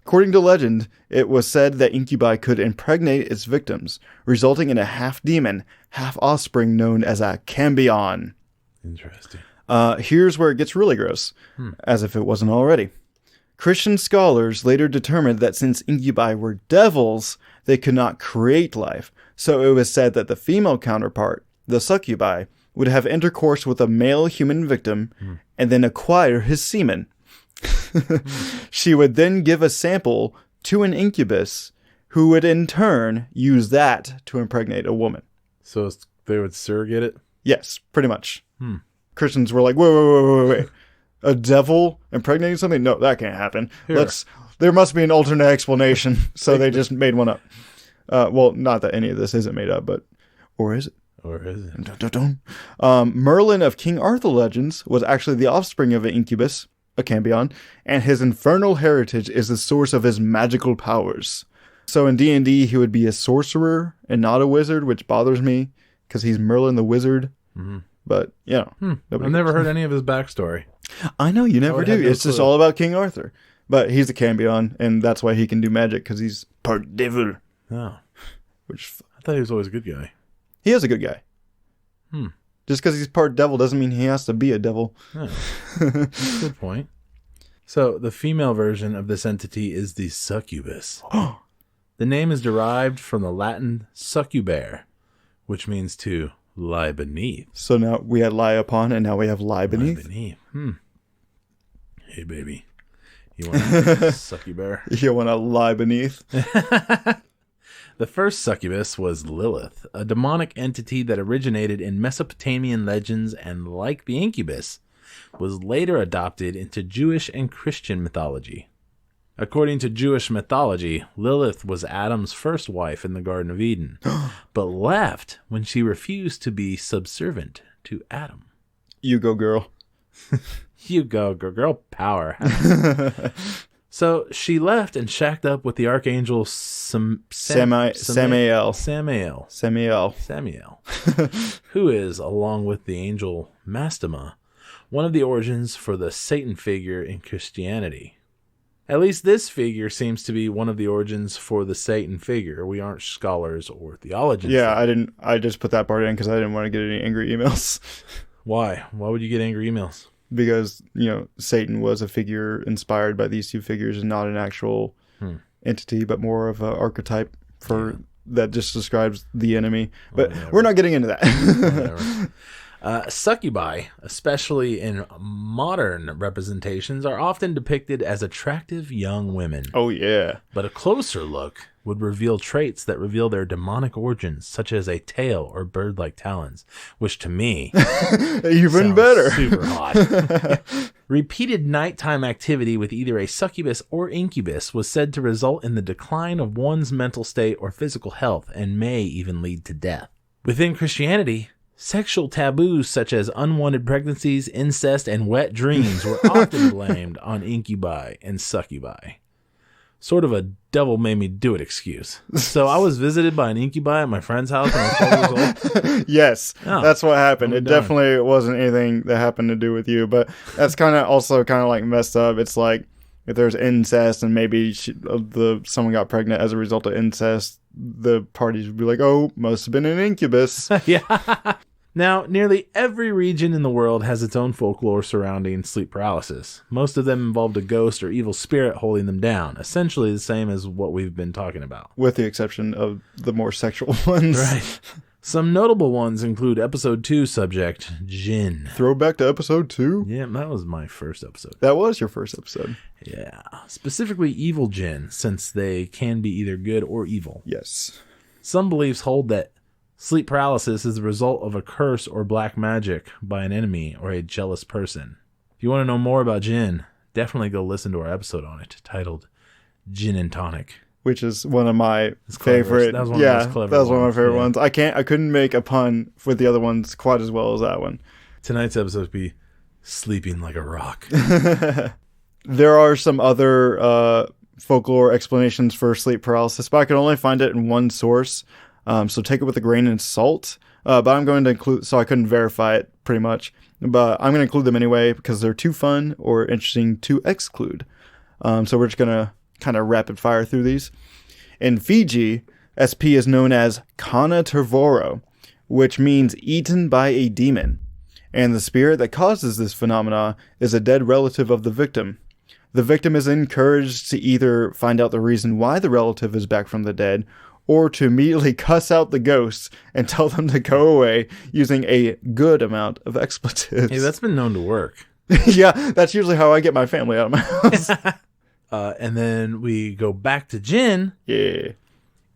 Speaker 1: According to legend, it was said that incubi could impregnate its victims, resulting in a half-demon, half-offspring known as a cambion.
Speaker 2: Interesting.
Speaker 1: Here's where it gets really gross, as if it wasn't already. Christian scholars later determined that since incubi were devils, they could not create life, so it was said that the female counterpart, the succubi, would have intercourse with a male human victim and then acquire his semen. She would then give a sample to an incubus who would in turn use that to impregnate a woman.
Speaker 2: So they would surrogate it?
Speaker 1: Yes, pretty much. Christians were like, wait. A devil impregnating something? No, that can't happen. There must be an alternate explanation. So they just made one up. Well, not that any of this isn't made up, but... Or is it?
Speaker 2: Or is it?
Speaker 1: Dun, dun, dun. Merlin of King Arthur legends was actually the offspring of an incubus, a cambion, and his infernal heritage is the source of his magical powers. So in D&D, he would be a sorcerer and not a wizard, which bothers me, because he's Merlin the wizard. But, you know.
Speaker 2: I've never heard any of his backstory.
Speaker 1: I know, you never do. It's just all about King Arthur. But he's a cambion, and that's why he can do magic, because he's part devil.
Speaker 2: Oh.
Speaker 1: Which
Speaker 2: I thought he was always a good guy.
Speaker 1: He is a good guy. Just because he's part devil doesn't mean he has to be a devil.
Speaker 2: Oh. Good point. So the female version of this entity is the succubus. The name is derived from the Latin succubare, which means to lie beneath.
Speaker 1: So now we had lie upon, and now we have lie beneath.
Speaker 2: Lie beneath. Hey, baby. You want to succubare?
Speaker 1: You want to lie beneath?
Speaker 2: The first succubus was Lilith, a demonic entity that originated in Mesopotamian legends and, like the incubus, was later adopted into Jewish and Christian mythology. According to Jewish mythology, Lilith was Adam's first wife in the Garden of Eden, but left when she refused to be subservient to Adam.
Speaker 1: You go, girl.
Speaker 2: You go, girl power. So she left and shacked up with the archangel Samael, who is, along with the angel Mastema, one of the origins for the Satan figure in Christianity. At least this figure seems to be one of the origins for the Satan figure. We aren't scholars or theologians.
Speaker 1: Yeah, I just put that part in because I didn't want to get any angry emails.
Speaker 2: Why? Why would you get angry emails?
Speaker 1: Because, Satan was a figure inspired by these two figures and not an actual entity, but more of an archetype that just describes the enemy. But we're not getting into that.
Speaker 2: Succubi, especially in modern representations, are often depicted as attractive young women.
Speaker 1: Oh, yeah.
Speaker 2: But a closer look would reveal traits that reveal their demonic origins, such as a tail or bird-like talons, which to me
Speaker 1: even better.
Speaker 2: Super hot. Repeated nighttime activity with either a succubus or incubus was said to result in the decline of one's mental state or physical health and may even lead to death. Within Christianity, sexual taboos such as unwanted pregnancies, incest, and wet dreams were often blamed on incubi and succubi. Sort of a devil made me do it excuse. So I was visited by an incubi at my friend's house when I was 12 years old.
Speaker 1: Yes, that's what happened. It definitely wasn't anything that happened to do with you, but that's kind of like messed up. It's like if there's incest and maybe someone got pregnant as a result of incest, the parties would be like, oh, must have been an incubus.
Speaker 2: Yeah. Now, nearly every region in the world has its own folklore surrounding sleep paralysis. Most of them involved a ghost or evil spirit holding them down, essentially the same as what we've been talking about.
Speaker 1: With the exception of the more sexual ones.
Speaker 2: Right. Some notable ones include episode 2 subject, Jinn.
Speaker 1: Throwback to episode 2?
Speaker 2: Yeah, that was my first episode.
Speaker 1: That was your first episode.
Speaker 2: Yeah. Specifically evil Jinn, since they can be either good or evil.
Speaker 1: Yes.
Speaker 2: Some beliefs hold that sleep paralysis is the result of a curse or black magic by an enemy or a jealous person. If you want to know more about Jinn, definitely go listen to our episode on it, titled Gin and Tonic.
Speaker 1: Which is one of my favorite.
Speaker 2: That was one of the most clever
Speaker 1: that was one of my favorite
Speaker 2: ones.
Speaker 1: I couldn't make a pun with the other ones quite as well as that one.
Speaker 2: Tonight's episode would be Sleeping Like a Rock.
Speaker 1: There are some other folklore explanations for sleep paralysis, but I could only find it in one source. So take it with a grain of salt. But I'm going to include, so I couldn't verify it pretty much, but I'm going to include them anyway because they're too fun or interesting to exclude. So we're just going to kind of rapid fire through these. In Fiji, SP is known as Kana Tervoro, which means eaten by a demon. And the spirit that causes this phenomena is a dead relative of the victim. The victim is encouraged to either find out the reason why the relative is back from the dead, or to immediately cuss out the ghosts and tell them to go away using a good amount of expletives.
Speaker 2: Hey, that's been known to work.
Speaker 1: Yeah, that's usually how I get my family out of my house.
Speaker 2: And then we go back to Jinn.
Speaker 1: Yeah.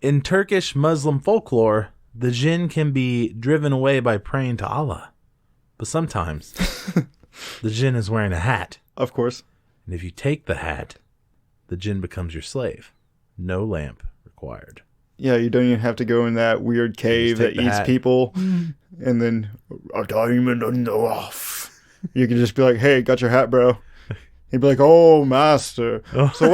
Speaker 2: In Turkish Muslim folklore, the Jinn can be driven away by praying to Allah. But sometimes, the Jinn is wearing a hat.
Speaker 1: Of course.
Speaker 2: And if you take the hat, the Jinn becomes your slave. No lamp required.
Speaker 1: Yeah, you don't even have to go in that weird cave that eats people. And then, a diamond in the rough. You can just be like, hey, got your hat, bro. He'd be like, oh, master. Oh. So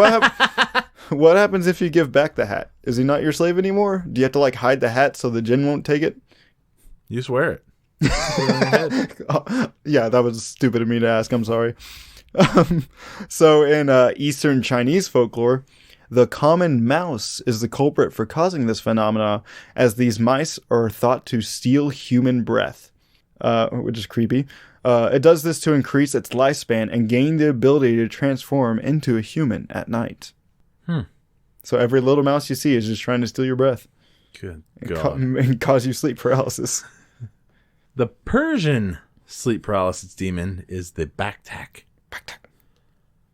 Speaker 1: what happens if you give back the hat? Is he not your slave anymore? Do you have to like hide the hat so the Jinn won't take it?
Speaker 2: You just wear it.
Speaker 1: Yeah, that was stupid of me to ask. I'm sorry. So in Eastern Chinese folklore, the common mouse is the culprit for causing this phenomena, as these mice are thought to steal human breath, which is creepy. It does this to increase its lifespan and gain the ability to transform into a human at night. So every little mouse you see is just trying to steal your breath.
Speaker 2: Good God.
Speaker 1: And cause you sleep paralysis.
Speaker 2: The Persian sleep paralysis demon is the Baktak.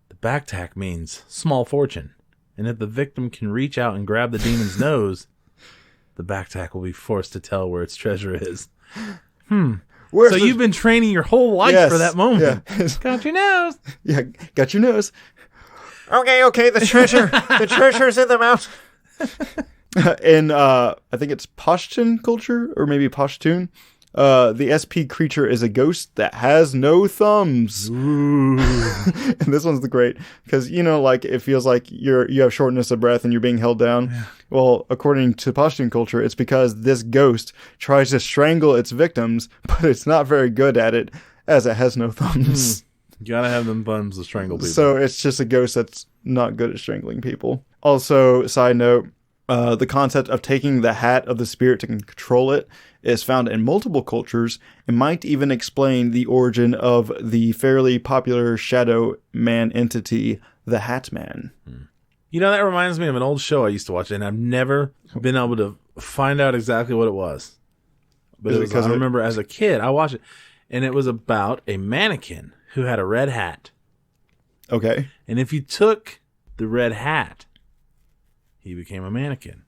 Speaker 2: The Baktak means small fortune. And if the victim can reach out and grab the demon's nose, the Baktak will be forced to tell where its treasure is. So you've been training your whole life for that moment. Yeah. Got your nose.
Speaker 1: Yeah, got your nose.
Speaker 3: Okay, the treasure's in the mouth.
Speaker 1: In, I think it's Pashtun culture, or maybe Pashtun, the SP creature is a ghost that has no thumbs.
Speaker 2: Ooh.
Speaker 1: And this one's the great, because, you know, like, it feels like you have shortness of breath and you're being held down. Yeah. Well, according to Pashtun culture, it's because this ghost tries to strangle its victims, but it's not very good at it, as it has no thumbs.
Speaker 2: You gotta have them thumbs to strangle people.
Speaker 1: So it's just a ghost that's not good at strangling people. Also, side note, the concept of taking the hat of the spirit to control it is found in multiple cultures and might even explain the origin of the fairly popular shadow man entity, the Hat Man.
Speaker 2: You know, that reminds me of an old show I used to watch, and I've never been able to find out exactly what it was. But
Speaker 1: Is it
Speaker 2: it was,
Speaker 1: 'cause
Speaker 2: I
Speaker 1: it-
Speaker 2: remember as a kid, I watched it, and it was about a mannequin who had a red hat.
Speaker 1: Okay.
Speaker 2: And if you took the red hat, he became a mannequin.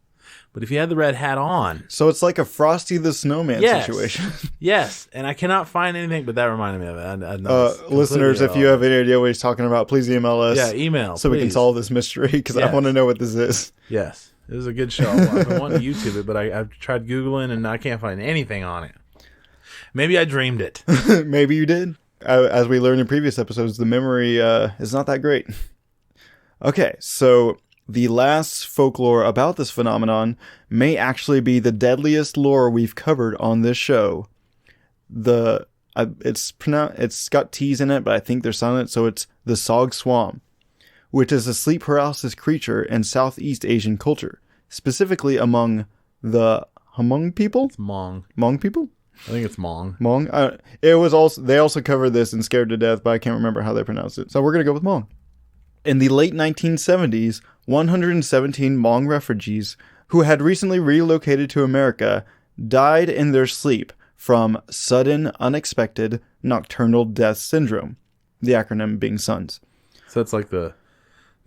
Speaker 2: But if you had the red hat on,
Speaker 1: So it's like a Frosty the Snowman
Speaker 2: yes,
Speaker 1: situation.
Speaker 2: yes. And I cannot find anything, but that reminded me of it. I know it's completely
Speaker 1: Listeners, if you
Speaker 2: irrelevant.
Speaker 1: have any idea what he's talking about, please email us.
Speaker 2: Yeah, email,
Speaker 1: so we can
Speaker 2: please.
Speaker 1: solve this mystery because I
Speaker 2: Yes.
Speaker 1: want to know what this is.
Speaker 2: Yes, it was a good show. I've been wanting to YouTube it, but I've tried Googling and I can't find anything on it. Maybe I dreamed it.
Speaker 1: Maybe you did. As we learned in previous episodes, the memory is not that great. Okay, so the last folklore about this phenomenon may actually be the deadliest lore we've covered on this show. It's got T's in it, but I think they're silent, so it's the Sog Swam, which is a sleep paralysis creature in Southeast Asian culture, specifically among the Hmong people.
Speaker 2: It's Hmong.
Speaker 1: Hmong people.
Speaker 2: I think it's Hmong.
Speaker 1: Hmong. It was also they also covered this in Scared to Death, but I can't remember how they pronounced it. So we're gonna go with Hmong. In the late 1970s, 117 Hmong refugees who had recently relocated to America died in their sleep from sudden, unexpected nocturnal death syndrome. The acronym being SUNS.
Speaker 2: So it's like the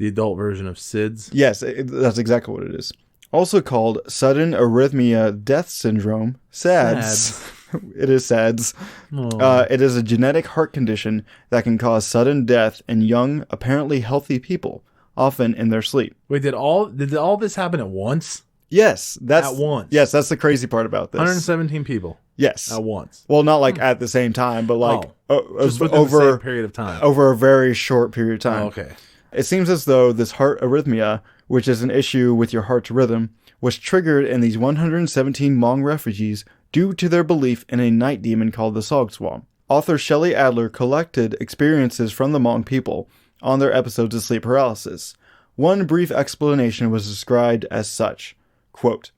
Speaker 2: adult version of SIDS.
Speaker 1: Yes, that's exactly what it is. Also called sudden arrhythmia death syndrome, SADS. It is SADS. It is a genetic heart condition that can cause sudden death in young, apparently healthy people, often in their sleep.
Speaker 2: Wait, did all this happen at once?
Speaker 1: Yes, that's
Speaker 2: At once?
Speaker 1: Yes, that's the crazy part about this.
Speaker 2: 117 people
Speaker 1: Yes,
Speaker 2: at once.
Speaker 1: well, not like at the same time, but like
Speaker 2: Just within the same period of time.
Speaker 1: over a very short period of time.
Speaker 2: Oh, okay.
Speaker 1: It seems as though this heart arrhythmia, which is an issue with your heart's rhythm, was triggered in these 117 Hmong refugees due to their belief in a night demon called the Sog Swam. Author Shelley Adler collected experiences from the Hmong people on their episodes of sleep paralysis. One brief explanation was described as such, quote,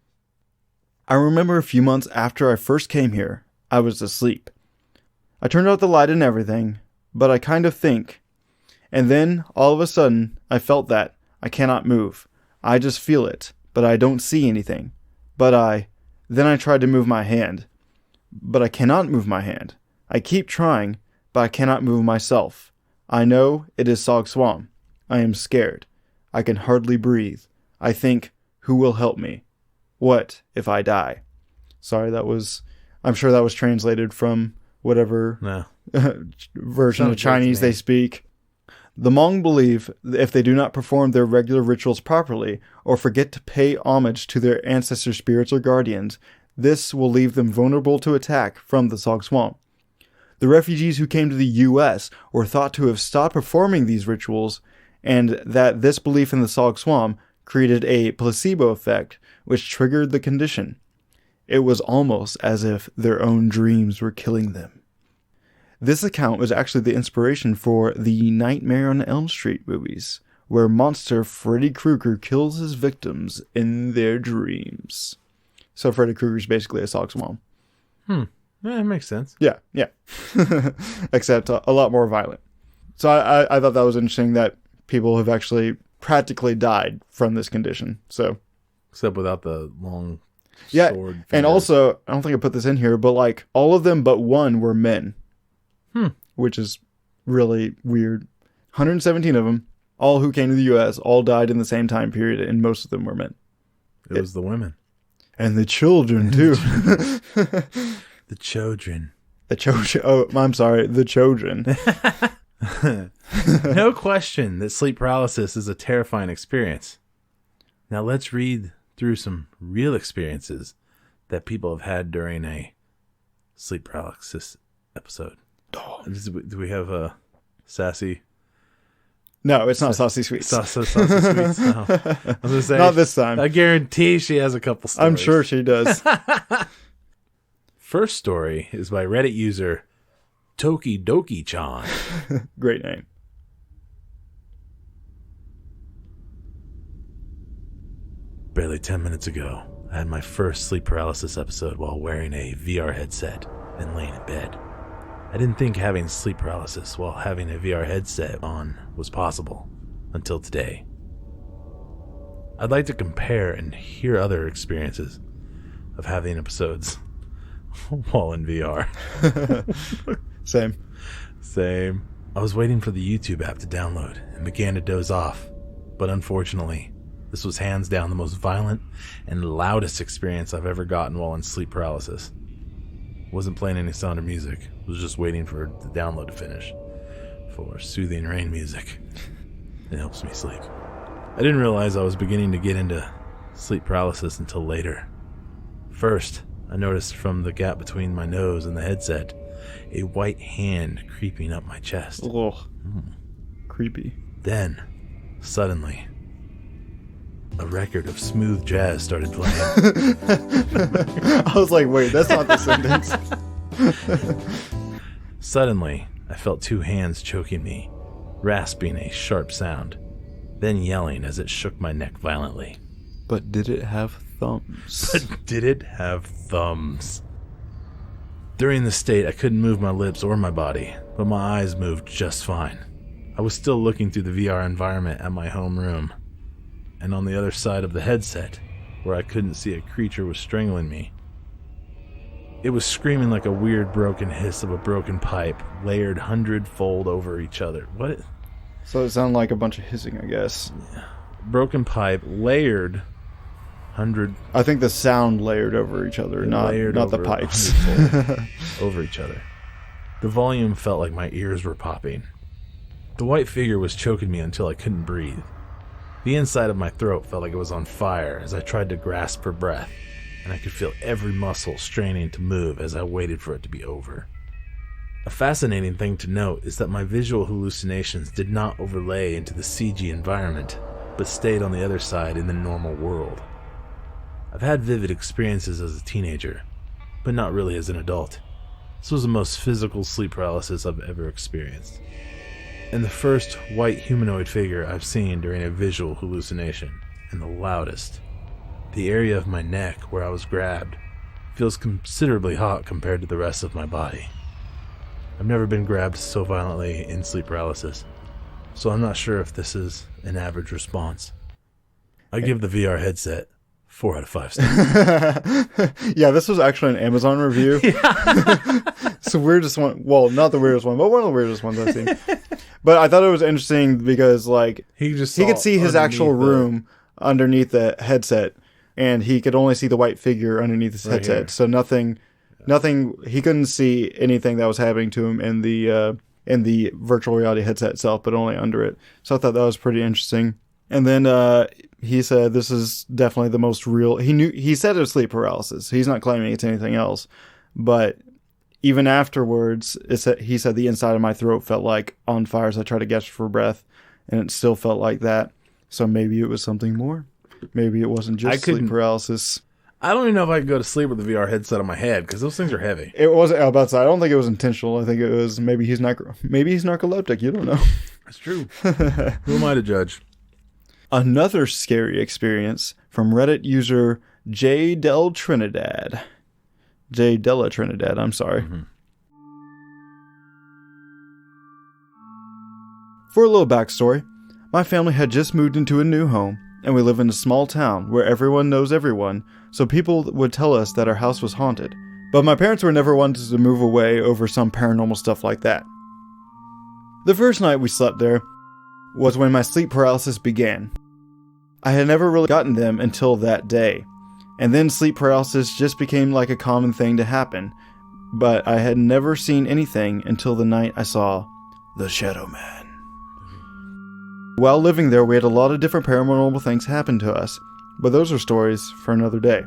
Speaker 1: I remember a few months after I first came here, I was asleep. I turned out the light and everything, but I kind of think. And then, all of a sudden, I felt that I cannot move. I just feel it, but I don't see anything. Then I tried to move my hand, but I cannot move my hand. I keep trying, but I cannot move myself. I know it is Sog Swam. I am scared. I can hardly breathe. I think, who will help me? What if I die? Sorry, I'm sure that was translated from whatever version of Chinese they speak. The Hmong believe that if they do not perform their regular rituals properly or forget to pay homage to their ancestor spirits or guardians, this will leave them vulnerable to attack from the Sog Swam. The refugees who came to the U.S. were thought to have stopped performing these rituals, and that this belief in the Sog Swam created a placebo effect which triggered the condition. It was almost as if their own dreams were killing them. This account was actually the inspiration for the Nightmare on Elm Street movies, where monster Freddy Krueger kills his victims in their dreams. So Freddy Krueger's basically a Sog Swam.
Speaker 2: Yeah, that makes sense.
Speaker 1: Yeah. Except a lot more violent. So I thought that was interesting that people have actually practically died from this condition. So
Speaker 2: Except without the long
Speaker 1: yeah,
Speaker 2: sword
Speaker 1: and
Speaker 2: fingers.
Speaker 1: also I don't think I put this in here, but like all of them but one were men. Which is really weird. 117 of them, all who came to the U.S., all died in the same time period, and most of them were men.
Speaker 2: It was the women.
Speaker 1: And the children, too.
Speaker 2: The children.
Speaker 1: The children. Oh, I'm sorry. The children.
Speaker 2: No question that sleep paralysis is a terrifying experience. Now let's read through some real experiences that people have had during a sleep paralysis episode. Do we have a sassy?
Speaker 1: No, it's not Saucy Sweets.
Speaker 2: Sassy Sweets? No. I was gonna say,
Speaker 1: Not this time.
Speaker 2: I guarantee she has a couple stories.
Speaker 1: I'm sure she does.
Speaker 2: First story is by Reddit user Toki Doki Chan.
Speaker 1: Great name.
Speaker 2: Barely 10 minutes ago, I had my first sleep paralysis episode while wearing a VR headset and laying in bed. I didn't think having sleep paralysis while having a VR headset on was possible until today. I'd like to compare and hear other experiences of having episodes while in VR.
Speaker 1: Same.
Speaker 2: I was waiting for the YouTube app to download and began to doze off. But unfortunately, this was hands down the most violent and loudest experience I've ever gotten while in sleep paralysis. Wasn't playing any sound or music. Was just waiting for the download to finish. For soothing rain music. It helps me sleep. I didn't realize I was beginning to get into sleep paralysis until later. First, I noticed from the gap between my nose and the headset a white hand creeping up my chest.
Speaker 1: Ugh. Creepy.
Speaker 2: Then, suddenly, a record of smooth jazz started playing.
Speaker 1: I was like, wait, that's not the sentence.
Speaker 2: Suddenly, I felt two hands choking me, rasping a sharp sound, then yelling as it shook my neck violently.
Speaker 1: But did it have thumbs?
Speaker 2: During this state, I couldn't move my lips or my body, but my eyes moved just fine. I was still looking through the VR environment at my home room, and on the other side of the headset, where I couldn't see a creature was strangling me. It was screaming like a weird broken hiss of a broken pipe, layered 100-fold over each other. What?
Speaker 1: So it sounded like a bunch of hissing, I guess.
Speaker 2: Yeah. Broken pipe, layered 100...
Speaker 1: I think the sound layered over each other, not the pipes.
Speaker 2: Over each other. The volume felt like my ears were popping. The white figure was choking me until I couldn't breathe. The inside of my throat felt like it was on fire as I tried to grasp for breath, and I could feel every muscle straining to move as I waited for it to be over. A fascinating thing to note is that my visual hallucinations did not overlay into the CG environment, but stayed on the other side in the normal world. I've had vivid experiences as a teenager, but not really as an adult. This was the most physical sleep paralysis I've ever experienced, and the first white humanoid figure I've seen during a visual hallucination, and the loudest. The area of my neck where I was grabbed feels considerably hot compared to the rest of my body. I've never been grabbed so violently in sleep paralysis, so I'm not sure if this is an average response. I give the VR headset 4 out of 5 stars.
Speaker 1: Yeah, this was actually an Amazon review. It's the weirdest one. Well, not the weirdest one, but one of the weirdest ones I've seen. But I thought it was interesting because, like, he could see his actual room underneath the headset, and he could only see the white figure underneath his headset. Here. So nothing. He couldn't see anything that was happening to him in the virtual reality headset itself, but only under it. So I thought that was pretty interesting. And then he said this is definitely the most real. He said it was sleep paralysis. He's not claiming it's anything else. But even afterwards, he said the inside of my throat felt like on fire as I tried to gasp for breath, and it still felt like that. So maybe it was something more. Maybe it wasn't just sleep paralysis.
Speaker 2: I don't even know if I could go to sleep with the VR headset on my head because those things are heavy.
Speaker 1: It wasn't. I don't think it was intentional. I think it was maybe he's narcoleptic. You don't know.
Speaker 2: That's true. Who am I to judge?
Speaker 1: Another scary experience from Reddit user J Della Trinidad. I'm sorry. Mm-hmm. For a little backstory, my family had just moved into a new home, and we live in a small town where everyone knows everyone, so people would tell us that our house was haunted. But my parents were never wanted to move away over some paranormal stuff like that. The first night we slept there was when my sleep paralysis began. I had never really gotten them until that day, and then sleep paralysis just became like a common thing to happen, but I had never seen anything until the night I saw the Shadow Man. While living there, we had a lot of different paranormal things happen to us, but those are stories for another day.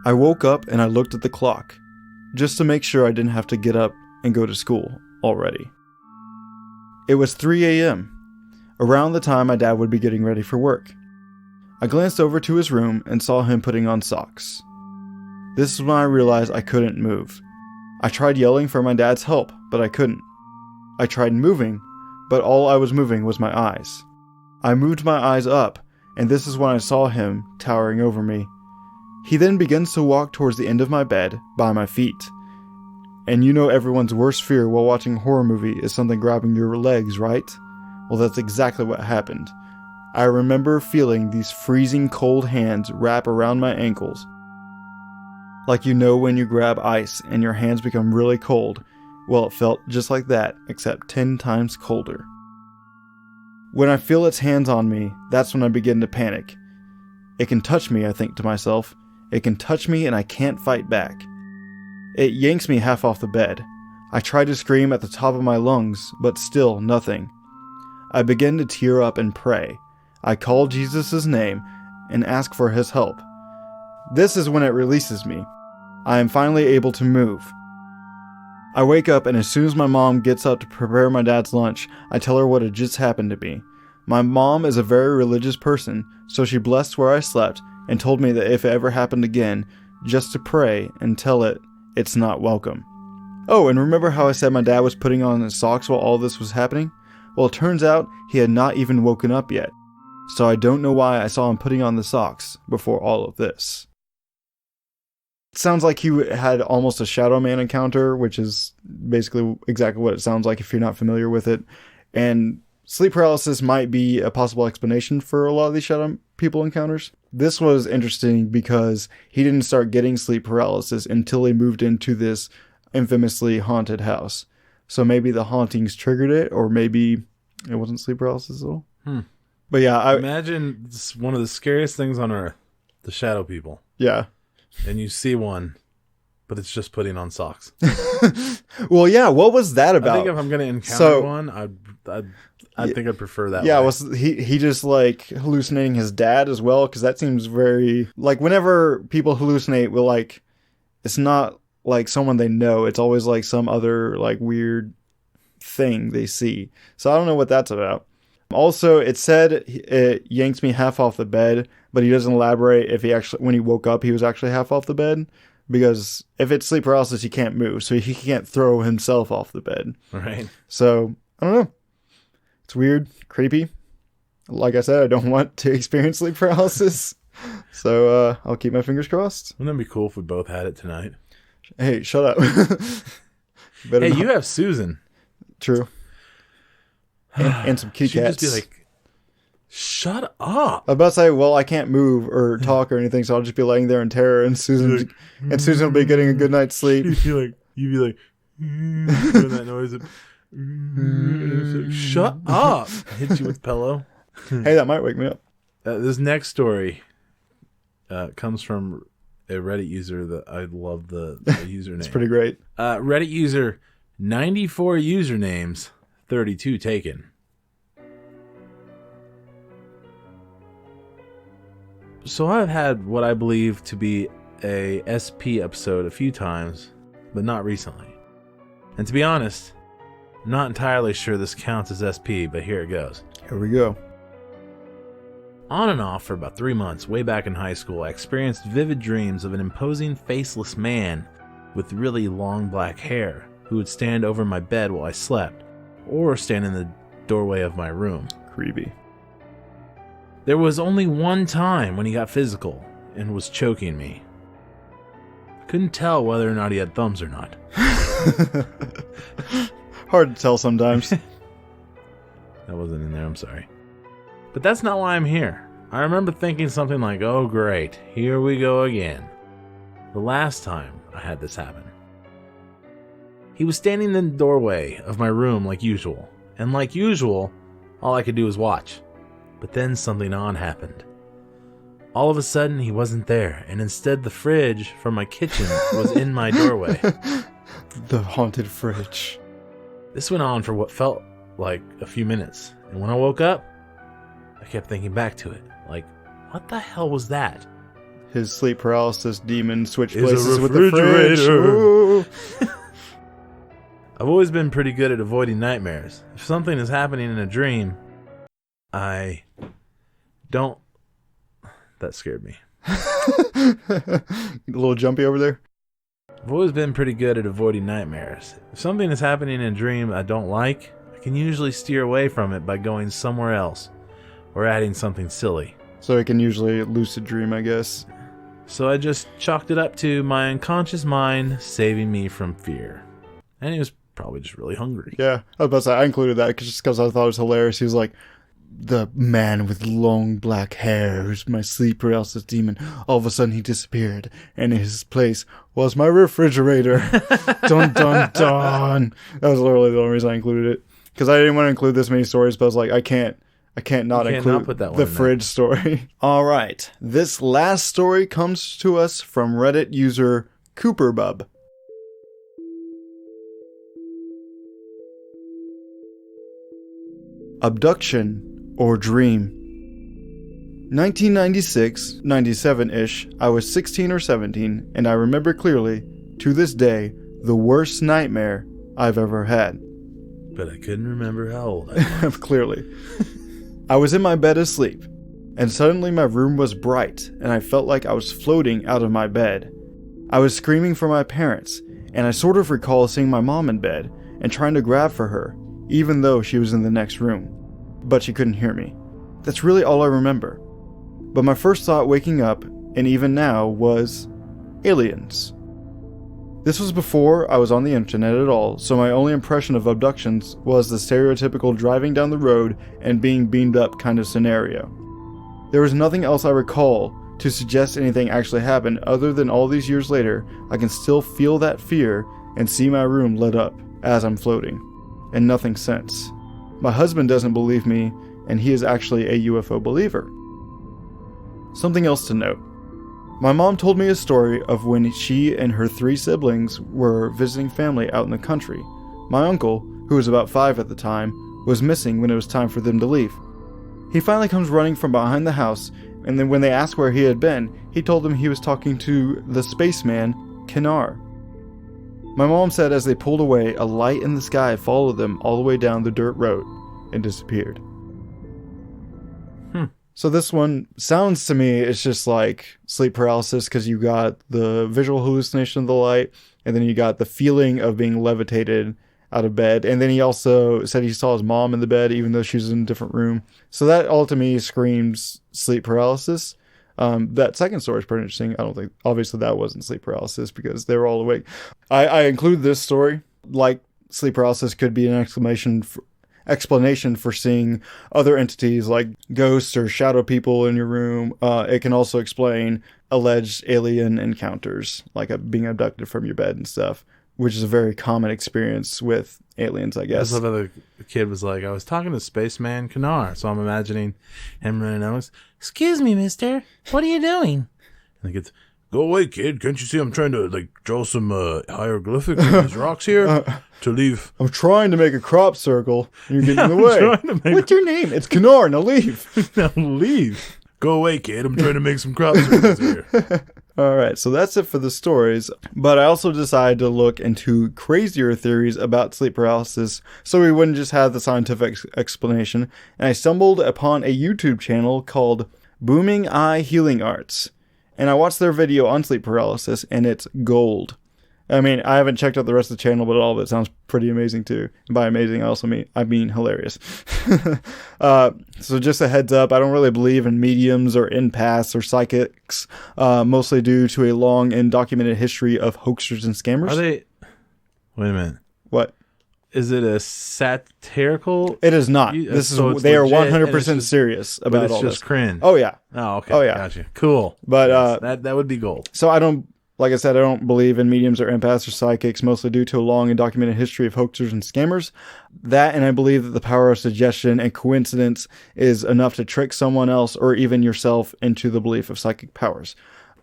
Speaker 1: I woke up and I looked at the clock, just to make sure I didn't have to get up and go to school already. It was 3 a.m., around the time my dad would be getting ready for work. I glanced over to his room and saw him putting on socks. This is when I realized I couldn't move. I tried yelling for my dad's help, but I couldn't. I tried moving, but all I was moving was my eyes. I moved my eyes up, and this is when I saw him towering over me. He then begins to walk towards the end of my bed by my feet. And you know everyone's worst fear while watching a horror movie is something grabbing your legs, right? Well, that's exactly what happened. I remember feeling these freezing cold hands wrap around my ankles. Like when you grab ice and your hands become really cold. Well, it felt just like that, except 10 times colder. When I feel its hands on me, that's when I begin to panic. It can touch me, I think to myself. It can touch me and I can't fight back. It yanks me half off the bed. I try to scream at the top of my lungs, but still nothing. I begin to tear up and pray. I call Jesus' name and ask for his help. This is when it releases me. I am finally able to move. I wake up, and as soon as my mom gets up to prepare my dad's lunch, I tell her what had just happened to me. My mom is a very religious person, so she blessed where I slept and told me that if it ever happened again, just to pray and tell it it's not welcome. Oh, and remember how I said my dad was putting on his socks while all this was happening? Well, it turns out he had not even woken up yet, so I don't know why I saw him putting on the socks before all of this. It sounds like he had almost a Shadow Man encounter, which is basically exactly what it sounds like if you're not familiar with it. And sleep paralysis might be a possible explanation for a lot of these Shadow People encounters. This was interesting because he didn't start getting sleep paralysis until he moved into this infamously haunted house. So maybe the hauntings triggered it, or maybe it wasn't sleep paralysis at all. But yeah, I
Speaker 2: imagine it's one of the scariest things on earth, the Shadow People.
Speaker 1: Yeah.
Speaker 2: And you see one, but it's just putting on socks.
Speaker 1: Well, yeah, what was that about?
Speaker 2: I think if I'm going to encounter one, I think I'd prefer that.
Speaker 1: Yeah,
Speaker 2: way.
Speaker 1: was he just like hallucinating his dad as well? Because that seems very like whenever people hallucinate, well, like it's not like someone they know. It's always like some other like weird thing they see. So I don't know what that's about. Also, it said it yanked me half off the bed, but he doesn't elaborate if he actually, when he woke up, he was actually half off the bed. Because if it's sleep paralysis, he can't move, so he can't throw himself off the bed.
Speaker 2: Right.
Speaker 1: So, I don't know. It's weird, creepy. Like I said, I don't want to experience sleep paralysis. So, I'll keep my fingers crossed.
Speaker 2: Wouldn't that be cool if we both had it tonight?
Speaker 1: Hey, shut up.
Speaker 2: Hey, you have Susan.
Speaker 1: True. And some kitty cats.
Speaker 2: She'd just be like, shut up.
Speaker 1: I was about to say, well, I can't move or talk or anything, so I'll just be laying there in terror, and Susan will be getting a good night's sleep.
Speaker 2: You'd be like, doing that noise. Like, shut up. Hit you with a pillow.
Speaker 1: Hey, that might wake me up.
Speaker 2: This next story comes from a Reddit user that I love the username.
Speaker 1: It's pretty great.
Speaker 2: Reddit user, 94 usernames, 32 taken. So I've had what I believe to be a SP episode a few times, but not recently. And to be honest, I'm not entirely sure this counts as SP, but here it goes.
Speaker 1: Here we go.
Speaker 2: On and off for about 3 months, way back in high school, I experienced vivid dreams of an imposing faceless man with really long black hair who would stand over my bed while I slept, or stand in the doorway of my room.
Speaker 1: Creepy.
Speaker 2: There was only one time when he got physical and was choking me. I couldn't tell whether or not he had thumbs or not.
Speaker 1: Hard to tell sometimes.
Speaker 2: That wasn't in there, I'm sorry. But that's not why I'm here. I remember thinking something like, oh great, here we go again. The last time I had this happen. He was standing in the doorway of my room like usual. And like usual, all I could do was watch. But then something odd happened. All of a sudden, he wasn't there, and instead the fridge from my kitchen was in my doorway.
Speaker 1: The haunted fridge.
Speaker 2: This went on for what felt like a few minutes, and when I woke up, I kept thinking back to it. Like, what the hell was that?
Speaker 1: His sleep paralysis demon switched
Speaker 2: Is
Speaker 1: places
Speaker 2: a
Speaker 1: with the fridge. Ooh.
Speaker 2: I've always been pretty good at avoiding nightmares. If something is happening in a dream, I don't... That scared me.
Speaker 1: A little jumpy over there.
Speaker 2: I've always been pretty good at avoiding nightmares. If something is happening in a dream I don't like, I can usually steer away from it by going somewhere else or adding something silly.
Speaker 1: So it can usually lucid dream, I guess.
Speaker 2: So I just chalked it up to my unconscious mind saving me from fear. And he was probably just really hungry.
Speaker 1: Yeah, I was about to say, I included that just because I thought it was hilarious. He was like, the man with long black hair who's my sleep paralysis demon. All of a sudden he disappeared, and in his place was my refrigerator. Dun dun dun. That was literally the only reason I included it, because I didn't want to include this many stories, but I was like, I can't not include
Speaker 2: put that one
Speaker 1: the
Speaker 2: in
Speaker 1: fridge story. All right, this last story comes to us from Reddit user CooperBub. Abduction or dream. 1996, 97-ish, I was 16 or 17, and I remember clearly, to this day, the worst nightmare I've ever had.
Speaker 2: But I couldn't remember how old I was.
Speaker 1: Clearly. I was in my bed asleep, and suddenly my room was bright, and I felt like I was floating out of my bed. I was screaming for my parents, and I sort of recall seeing my mom in bed and trying to grab for her, even though she was in the next room. But she couldn't hear me. That's really all I remember. But my first thought waking up, and even now, was aliens. This was before I was on the internet at all, so my only impression of abductions was the stereotypical driving down the road and being beamed up kind of scenario. There was nothing else I recall to suggest anything actually happened, other than all these years later, I can still feel that fear and see my room lit up as I'm floating, and nothing since. My husband doesn't believe me, and he is actually a UFO believer. Something else to note. My mom told me a story of when she and her 3 siblings were visiting family out in the country. My uncle, who was about 5 at the time, was missing when it was time for them to leave. He finally comes running from behind the house, and then when they asked where he had been, he told them he was talking to the spaceman, Kinar. My mom said as they pulled away, a light in the sky followed them all the way down the dirt road and disappeared. So this one sounds to me, it's just like sleep paralysis, because you got the visual hallucination of the light, and then you got the feeling of being levitated out of bed. And then he also said he saw his mom in the bed, even though she was in a different room. So that all to me screams sleep paralysis. That second story is pretty interesting. I don't think, obviously that wasn't sleep paralysis because they were all awake. I include this story, like sleep paralysis could be an explanation for seeing other entities like ghosts or shadow people in your room. It can also explain alleged alien encounters, like being abducted from your bed and stuff, which is a very common experience with aliens, I guess.
Speaker 2: I love how the kid was like, I was talking to Spaceman Kanar, so I'm imagining him running out. Excuse me, mister, what are you doing? And the kid's, go away, kid. Can't you see I'm trying to draw some hieroglyphics on these rocks here to leave?
Speaker 1: I'm trying to make a crop circle. You're getting in the way. What's your name? It's Kinar. Now leave.
Speaker 2: Now leave. Go away, kid. I'm trying to make some crop circles here.
Speaker 1: All right, so that's it for the stories. But I also decided to look into crazier theories about sleep paralysis, so we wouldn't just have the scientific explanation. And I stumbled upon a YouTube channel called Booming Eye Healing Arts. And I watched their video on sleep paralysis, and it's gold. I mean, I haven't checked out the rest of the channel, but all of it sounds pretty amazing too. And by amazing, I mean hilarious. So just a heads up, I don't really believe in mediums or empaths or psychics, mostly due to a long and documented history of hoaxers and scammers.
Speaker 2: Are they... Wait a minute.
Speaker 1: What?
Speaker 2: Is it a satirical?
Speaker 1: It is not. They are 100% serious about all this.
Speaker 2: But it's just cringe.
Speaker 1: Oh yeah.
Speaker 2: Oh okay.
Speaker 1: Oh yeah.
Speaker 2: Gotcha. Cool.
Speaker 1: But
Speaker 2: yes, that would be gold.
Speaker 1: So like I said, I don't believe in mediums or empaths or psychics, mostly due to a long and documented history of hoaxers and scammers. That, and I believe that the power of suggestion and coincidence is enough to trick someone else or even yourself into the belief of psychic powers.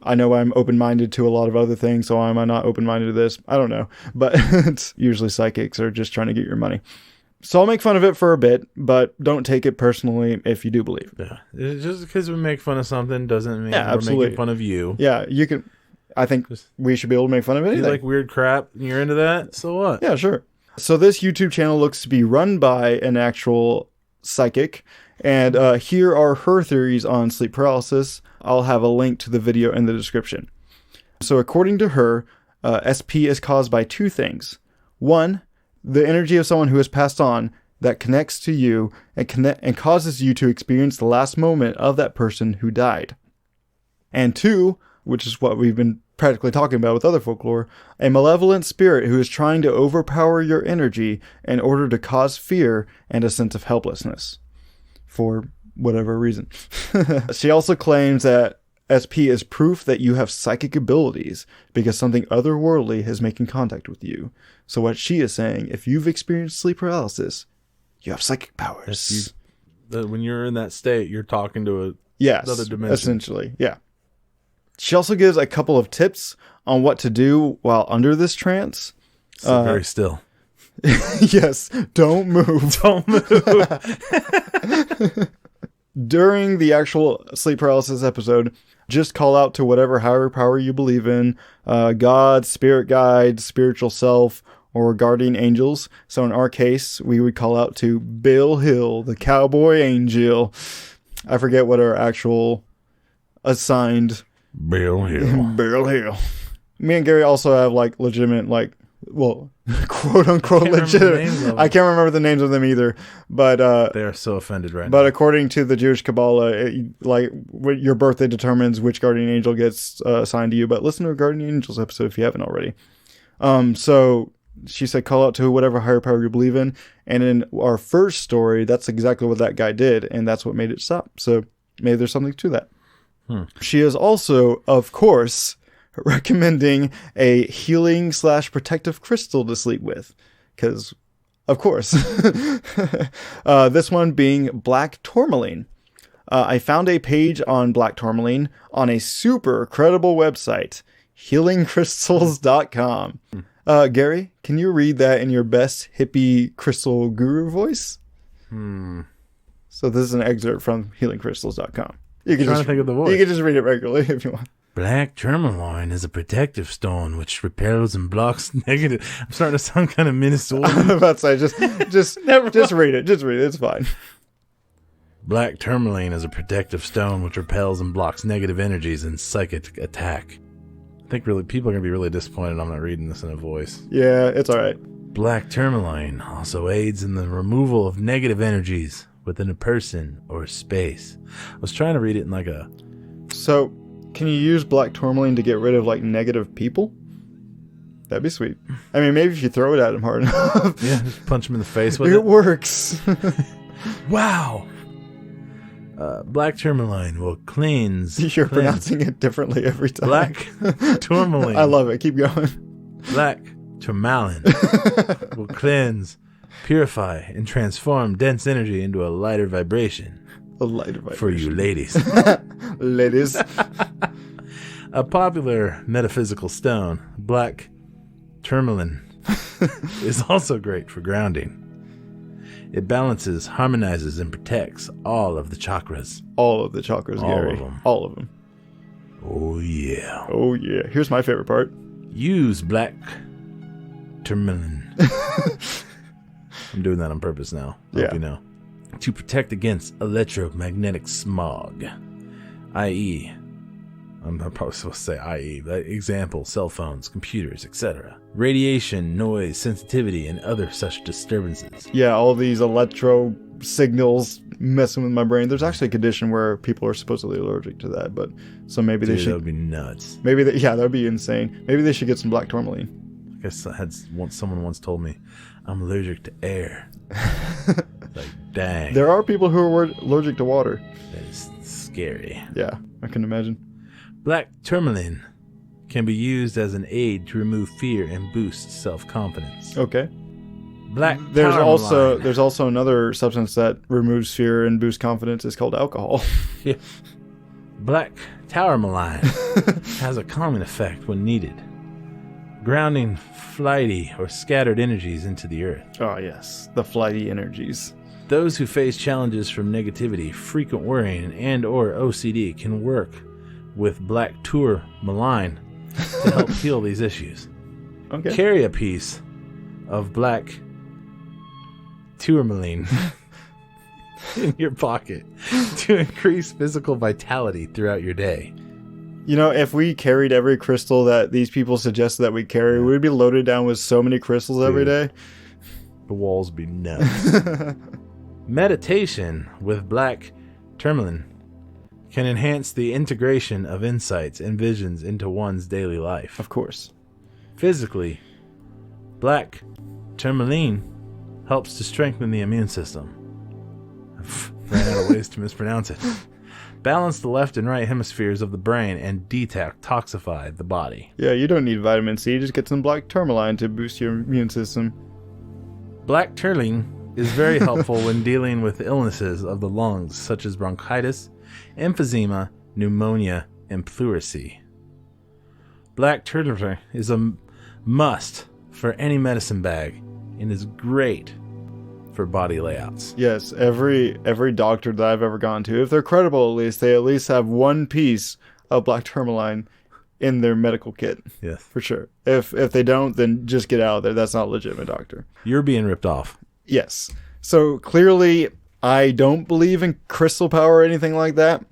Speaker 1: I know I'm open-minded to a lot of other things, so am I not open-minded to this? I don't know. But it's usually psychics are just trying to get your money. So I'll make fun of it for a bit, but don't take it personally if you do believe.
Speaker 2: Yeah. Just because we make fun of something doesn't mean we're
Speaker 1: absolutely.
Speaker 2: making fun of you.
Speaker 1: Yeah, you can... I think we should be able to make fun of anything.
Speaker 2: You like weird crap and you're into that? So what?
Speaker 1: Yeah, sure. So this YouTube channel looks to be run by an actual psychic. And here are her theories on sleep paralysis. I'll have a link to the video in the description. So according to her, SP is caused by 2 things. 1, the energy of someone who has passed on that connects to you and causes you to experience the last moment of that person who died. And 2, which is what we've been practically talking about with other folklore, a malevolent spirit who is trying to overpower your energy in order to cause fear and a sense of helplessness. for whatever reason. She also claims that SP is proof that you have psychic abilities because something otherworldly is making contact with you. So what she is saying, if you've experienced sleep paralysis, you have psychic powers.
Speaker 2: When you're in that state, you're talking to another dimension.
Speaker 1: Essentially, yeah. She also gives a couple of tips on what to do while under this trance.
Speaker 2: So very still.
Speaker 1: Yes, don't move.
Speaker 2: Don't move.
Speaker 1: During the actual sleep paralysis episode, just call out to whatever higher power you believe in, God, spirit guide, spiritual self, or guardian angels. So in our case, we would call out to Bill Hill, the cowboy angel. I forget what our actual assigned
Speaker 2: Bill Hill.
Speaker 1: Bill Hill. Me and Gary also have like legitimate, like, well, quote unquote legitimate. I can't remember the names of them either, but
Speaker 2: they are so offended right now.
Speaker 1: But according to the Jewish Kabbalah, your birthday determines which guardian angel gets assigned to you. But listen to our guardian angels episode if you haven't already. So she said, call out to whatever higher power you believe in. And in our first story, that's exactly what that guy did, and that's what made it stop. So maybe there's something to that. She is also, of course, recommending a healing / protective crystal to sleep with. Because, of course. This one being black tourmaline. I found a page on black tourmaline on a super credible website, healingcrystals.com. Gary, can you read that in your best hippie crystal guru voice? So this is an excerpt from healingcrystals.com. You can
Speaker 2: think of the voice.
Speaker 1: You can just read it regularly if you want.
Speaker 2: Black tourmaline is a protective stone which repels and blocks negative. I'm starting to sound kind of Minnesota.
Speaker 1: I'm about to say, just read it. Just read it. It's fine.
Speaker 2: Black tourmaline is a protective stone which repels and blocks negative energies and psychic attack. I think really people are going to be really disappointed I'm not reading this in a voice. Yeah, it's all right. Black tourmaline also aids in the removal of negative energies within a person or space. I was trying to read it in like a...
Speaker 1: So, can you use black tourmaline to get rid of like negative people? That'd be sweet. I mean, maybe if you throw it at them hard enough.
Speaker 2: Yeah, just punch them in the face with it.
Speaker 1: It works.
Speaker 2: Wow. Black tourmaline will cleanse.
Speaker 1: You're pronouncing it differently every time.
Speaker 2: Black tourmaline.
Speaker 1: I love it. Keep going.
Speaker 2: Black tourmaline will cleanse, purify, and transform dense energy into a lighter vibration.
Speaker 1: A lighter vibration.
Speaker 2: For you ladies.
Speaker 1: Ladies.
Speaker 2: A popular metaphysical stone, black tourmaline, is also great for grounding. It balances, harmonizes, and protects all of the chakras.
Speaker 1: All of the chakras, Gary.
Speaker 2: All of them.
Speaker 1: All of them.
Speaker 2: Oh, yeah.
Speaker 1: Oh, yeah. Here's my favorite part.
Speaker 2: Use black tourmaline. I'm doing that on purpose now. Hope you know. To protect against electromagnetic smog, i.e., I'm probably supposed to say i.e., but example, cell phones, computers, etc. Radiation, noise, sensitivity, and other such disturbances.
Speaker 1: Yeah, all these electro signals messing with my brain. There's actually a condition where people are supposedly allergic to that, but so maybe they should...
Speaker 2: That would be nuts.
Speaker 1: Maybe that would be insane. Maybe they should get some black tourmaline.
Speaker 2: I guess someone once told me, I'm allergic to air. Like, dang.
Speaker 1: There are people who are allergic to water.
Speaker 2: That is scary.
Speaker 1: Yeah, I can imagine.
Speaker 2: Black tourmaline can be used as an aid to remove fear and boost self-confidence.
Speaker 1: Okay.
Speaker 2: Black
Speaker 1: there's
Speaker 2: tourmaline.
Speaker 1: also another substance that removes fear and boosts confidence. It's called alcohol.
Speaker 2: Yeah. Black tourmaline has a calming effect when needed, grounding flighty or scattered energies into the earth.
Speaker 1: Oh, yes. The flighty energies.
Speaker 2: Those who face challenges from negativity, frequent worrying, and or OCD can work with black tourmaline to help heal these issues.
Speaker 1: Okay.
Speaker 2: Carry a piece of black tourmaline in your pocket to increase physical vitality throughout your day.
Speaker 1: You know, if we carried every crystal that these people suggested that we carry, we'd be loaded down with so many crystals every day.
Speaker 2: The walls would be nuts. Meditation with black tourmaline can enhance the integration of insights and visions into one's daily life.
Speaker 1: Of course.
Speaker 2: Physically, black tourmaline helps to strengthen the immune system. ran out of ways to mispronounce it. Balance the left and right hemispheres of the brain and detoxify the body.
Speaker 1: Yeah, you don't need vitamin C. Just get some black tourmaline to boost your immune system.
Speaker 2: Black tourmaline is very helpful when dealing with illnesses of the lungs, such as bronchitis, emphysema, pneumonia, and pleurisy. Black tourmaline is a must for any medicine bag and is great for body layouts.
Speaker 1: Yes, every doctor that I've ever gone to, if they're credible at least, they at least have one piece of black tourmaline in their medical kit.
Speaker 2: Yes.
Speaker 1: For sure. If they don't, then just get out of there. That's not a legitimate doctor.
Speaker 2: You're being ripped off.
Speaker 1: Yes. So clearly, I don't believe in crystal power or anything like that,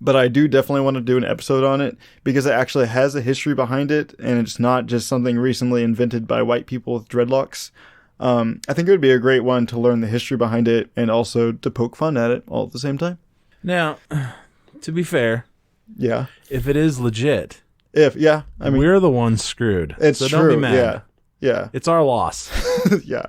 Speaker 1: but I do definitely want to do an episode on it because it actually has a history behind it, and it's not just something recently invented by white people with dreadlocks. I think it would be a great one to learn the history behind it and also to poke fun at it all at the same time.
Speaker 2: Now, to be fair,
Speaker 1: yeah,
Speaker 2: if it is legit,
Speaker 1: I mean,
Speaker 2: we're the ones screwed.
Speaker 1: It's
Speaker 2: so
Speaker 1: true.
Speaker 2: Don't be mad.
Speaker 1: Yeah.
Speaker 2: It's our loss.
Speaker 1: Yeah.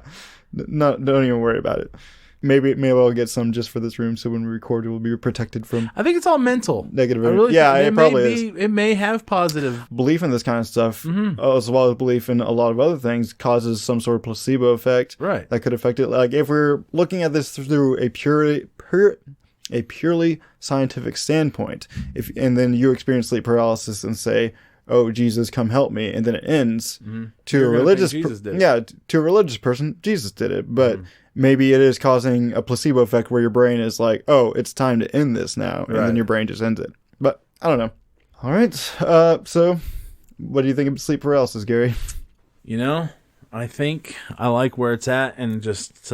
Speaker 1: Don't even worry about it. Maybe I'll get some just for this room, so when we record, it will be protected from.
Speaker 2: I think it's all mental.
Speaker 1: Negative.
Speaker 2: It probably is. It may have positive
Speaker 1: belief in this kind of stuff, as well as belief in a lot of other things, causes some sort of placebo effect.
Speaker 2: Right.
Speaker 1: That could affect it. Like if we're looking at this through a purely scientific standpoint, and then you experience sleep paralysis and say, "Oh, Jesus, come help me," and then it ends to a religious to a religious person, Jesus did it, but maybe it is causing a placebo effect where your brain is like, "Oh, it's time to end this now," and then your brain just ends it. But I don't know. All right, so what do you think of sleep paralysis, Gary?
Speaker 2: You know, I think I like where it's at, and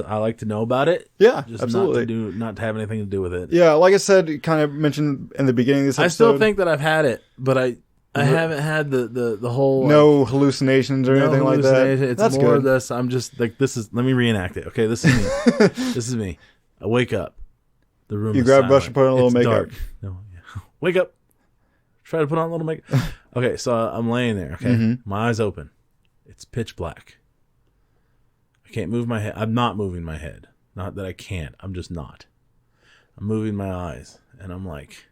Speaker 2: I like to know about it.
Speaker 1: Yeah,
Speaker 2: just
Speaker 1: absolutely.
Speaker 2: Not to have anything to do with it.
Speaker 1: Yeah, like I said, kind of mentioned in the beginning of this episode.
Speaker 2: I still think that I've had it, but I haven't had the whole
Speaker 1: no hallucinations or anything like that.
Speaker 2: It's
Speaker 1: That's
Speaker 2: more
Speaker 1: good.
Speaker 2: of this. I'm just like, let me reenact it. Okay, this is me. This is me. I wake up. The room.
Speaker 1: You
Speaker 2: is
Speaker 1: grab
Speaker 2: silent.
Speaker 1: brush and put on a little
Speaker 2: It's
Speaker 1: makeup.
Speaker 2: dark. No, yeah. Wake up. Try to put on a little makeup. Okay, so I'm laying there. Okay, my eyes open. It's pitch black. I can't move my head. I'm not moving my head. Not that I can't. I'm just not. I'm moving my eyes, and I'm like,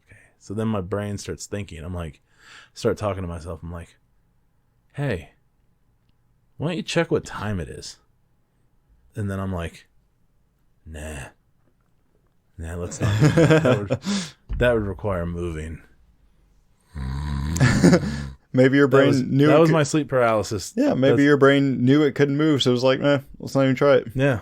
Speaker 2: okay. So then my brain starts thinking. I'm like. Start talking to myself. I'm like, hey, why don't you check what time it is? And then I'm like, nah, let's not do that. That would require moving.
Speaker 1: Maybe your brain knew
Speaker 2: that was my sleep paralysis.
Speaker 1: Yeah, maybe your brain knew it couldn't move, so it was like, let's not even try it.
Speaker 2: Yeah.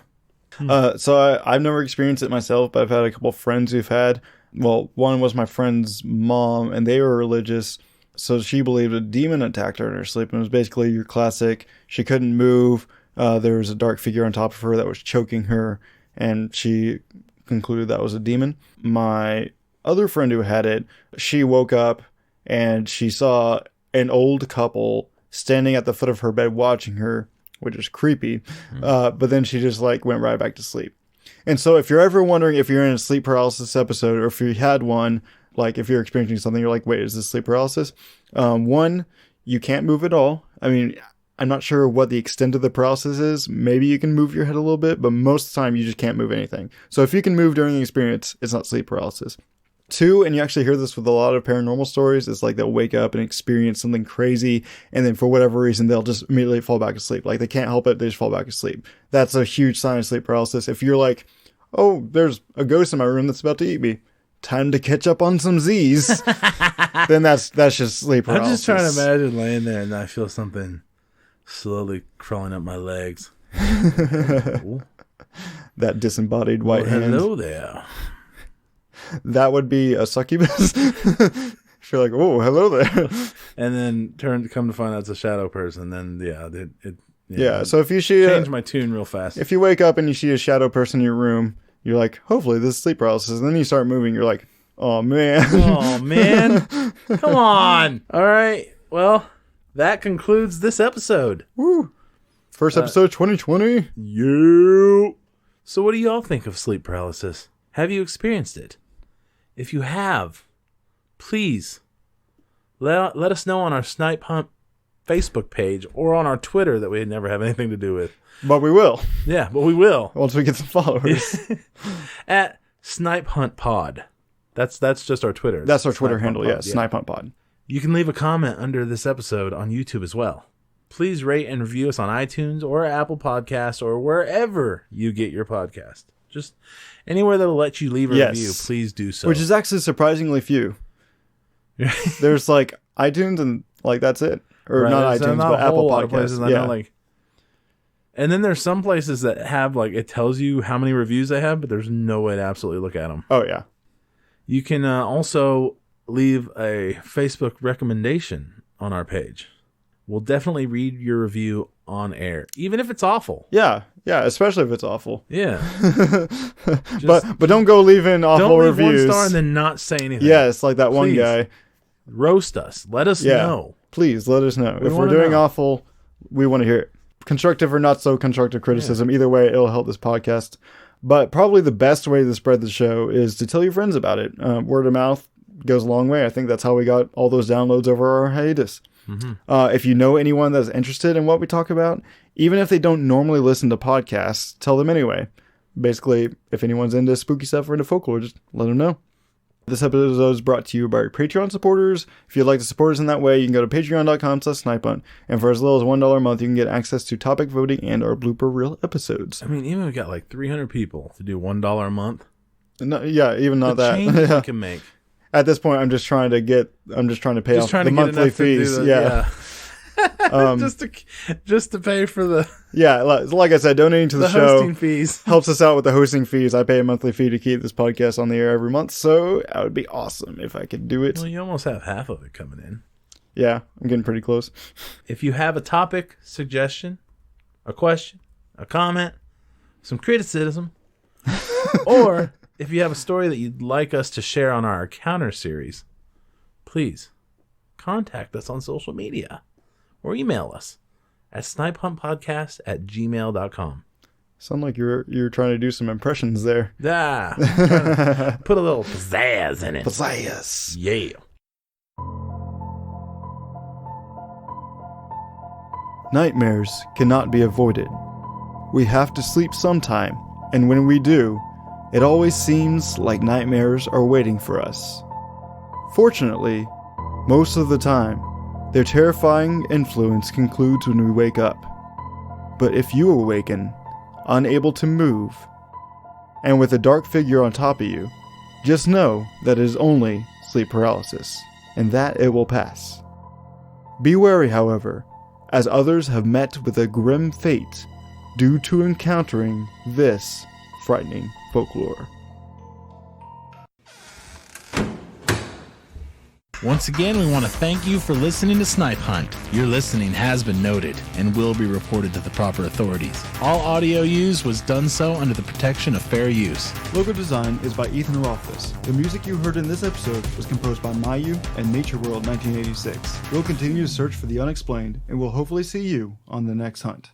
Speaker 1: So I've never experienced it myself, but I've had a couple of friends who've had. Well, one was my friend's mom, and they were religious. So she believed a demon attacked her in her sleep, and it was basically your classic. She couldn't move. There was a dark figure on top of her that was choking her, and she concluded that was a demon. My other friend who had it, she woke up and she saw an old couple standing at the foot of her bed watching her, which is creepy. But then she just went right back to sleep. And so if you're ever wondering if you're in a sleep paralysis episode, or if you had one, if you're experiencing something, you're like, wait, is this sleep paralysis? One, you can't move at all. I mean, I'm not sure what the extent of the paralysis is. Maybe you can move your head a little bit, but most of the time you just can't move anything. So if you can move during the experience, it's not sleep paralysis. Two, and you actually hear this with a lot of paranormal stories, it's like they'll wake up and experience something crazy, and then for whatever reason, they'll just immediately fall back asleep. They can't help it, they just fall back asleep. That's a huge sign of sleep paralysis. If you're like, oh, there's a ghost in my room that's about to eat me, time to catch up on some Z's, then that's just sleep paralysis.
Speaker 2: I'm just trying to imagine laying there and I feel something slowly crawling up my legs.
Speaker 1: That disembodied white hand.
Speaker 2: Hello there.
Speaker 1: That would be a succubus. If you're like, oh, hello there.
Speaker 2: And then come to find out it's a shadow person, then
Speaker 1: So if you see
Speaker 2: change my tune real fast.
Speaker 1: If you wake up and you see a shadow person in your room, you're like, hopefully this is sleep paralysis. And then you start moving, you're like, oh man.
Speaker 2: Oh man. Come on. All right. Well, that concludes this episode.
Speaker 1: Woo. First episode 2020.
Speaker 2: You. So what do y'all think of sleep paralysis? Have you experienced it? If you have, please let us know on our Snipe Hunt Facebook page or on our Twitter that we never have anything to do with.
Speaker 1: But we will.
Speaker 2: Yeah, but we will.
Speaker 1: Once we get some followers.
Speaker 2: At Snipe Hunt Pod. That's just our Twitter.
Speaker 1: That's our Twitter
Speaker 2: Snipe
Speaker 1: handle,
Speaker 2: Hunt Pod,
Speaker 1: yeah. Snipe Hunt Pod.
Speaker 2: You can leave a comment under this episode on YouTube as well. Please rate and review us on iTunes or Apple Podcasts or wherever you get your podcast. Just anywhere that'll let you leave a review, please do so.
Speaker 1: Which is actually surprisingly few. There's like iTunes and like that's it. Or not iTunes, but Apple Podcasts.
Speaker 2: I know, like, and then there's some places that have like it tells you how many reviews they have, but there's no way to absolutely look at them.
Speaker 1: Oh yeah.
Speaker 2: You can also leave a Facebook recommendation on our page. We'll definitely read your review on air, even if it's awful.
Speaker 1: Yeah, especially if it's awful.
Speaker 2: Yeah.
Speaker 1: but don't go leaving awful reviews.
Speaker 2: Don't leave 1 star and then not say anything.
Speaker 1: Yeah, it's like that one guy.
Speaker 2: Roast us. Let us know.
Speaker 1: Please, let us know. If we're doing awful, we want to hear it. Constructive or not so constructive criticism. Either way, it'll help this podcast. But probably the best way to spread the show is to tell your friends about it. Word of mouth goes a long way. I think that's how we got all those downloads over our hiatus. Mm-hmm. If you know anyone that's interested in what we talk about, even if they don't normally listen to podcasts, tell them anyway. Basically, if anyone's into spooky stuff or into folklore, just let them know. This episode is brought to you by our Patreon supporters. If you'd like to support us in that way, you can go to patreon.com/snipehunt. And for as little as $1 a month, you can get access to topic voting and our blooper reel episodes.
Speaker 2: I mean, even we got like 300 people to do $1 a month.
Speaker 1: No, yeah, even not
Speaker 2: the
Speaker 1: that.
Speaker 2: Change we can make.
Speaker 1: At this point, I'm just trying to pay off the monthly fees.
Speaker 2: Just to pay for the
Speaker 1: like I said, donating to the show
Speaker 2: hosting fees
Speaker 1: helps us out with the hosting fees. I pay a monthly fee to keep this podcast on the air every month, so that would be awesome if I could do it.
Speaker 2: Well, you almost have half of it coming in.
Speaker 1: Yeah, I'm getting pretty close.
Speaker 2: If you have a topic, suggestion, a question, a comment, some criticism, or if you have a story that you'd like us to share on our counter series, please contact us on social media or email us at snipehuntpodcast@gmail.com.
Speaker 1: Sound like you're trying to do some impressions there.
Speaker 2: Yeah. Put a little pizzazz in it.
Speaker 1: Pizzazz.
Speaker 2: Yeah.
Speaker 1: Nightmares cannot be avoided. We have to sleep sometime, and when we do, it always seems like nightmares are waiting for us. Fortunately, most of the time, their terrifying influence concludes when we wake up. But if you awaken, unable to move, and with a dark figure on top of you, just know that it is only sleep paralysis, and that it will pass. Be wary, however, as others have met with a grim fate due to encountering this frightening folklore.
Speaker 2: Once again, we want to thank you for listening to Snipe Hunt. Your listening has been noted and will be reported to the proper authorities. All audio used was done so under the protection of fair use.
Speaker 1: Logo design is by Ethan Rothfuss. The music you heard in this episode was composed by Mayu and Nature World 1986. We'll continue to search for the unexplained, and we'll hopefully see you on the next hunt.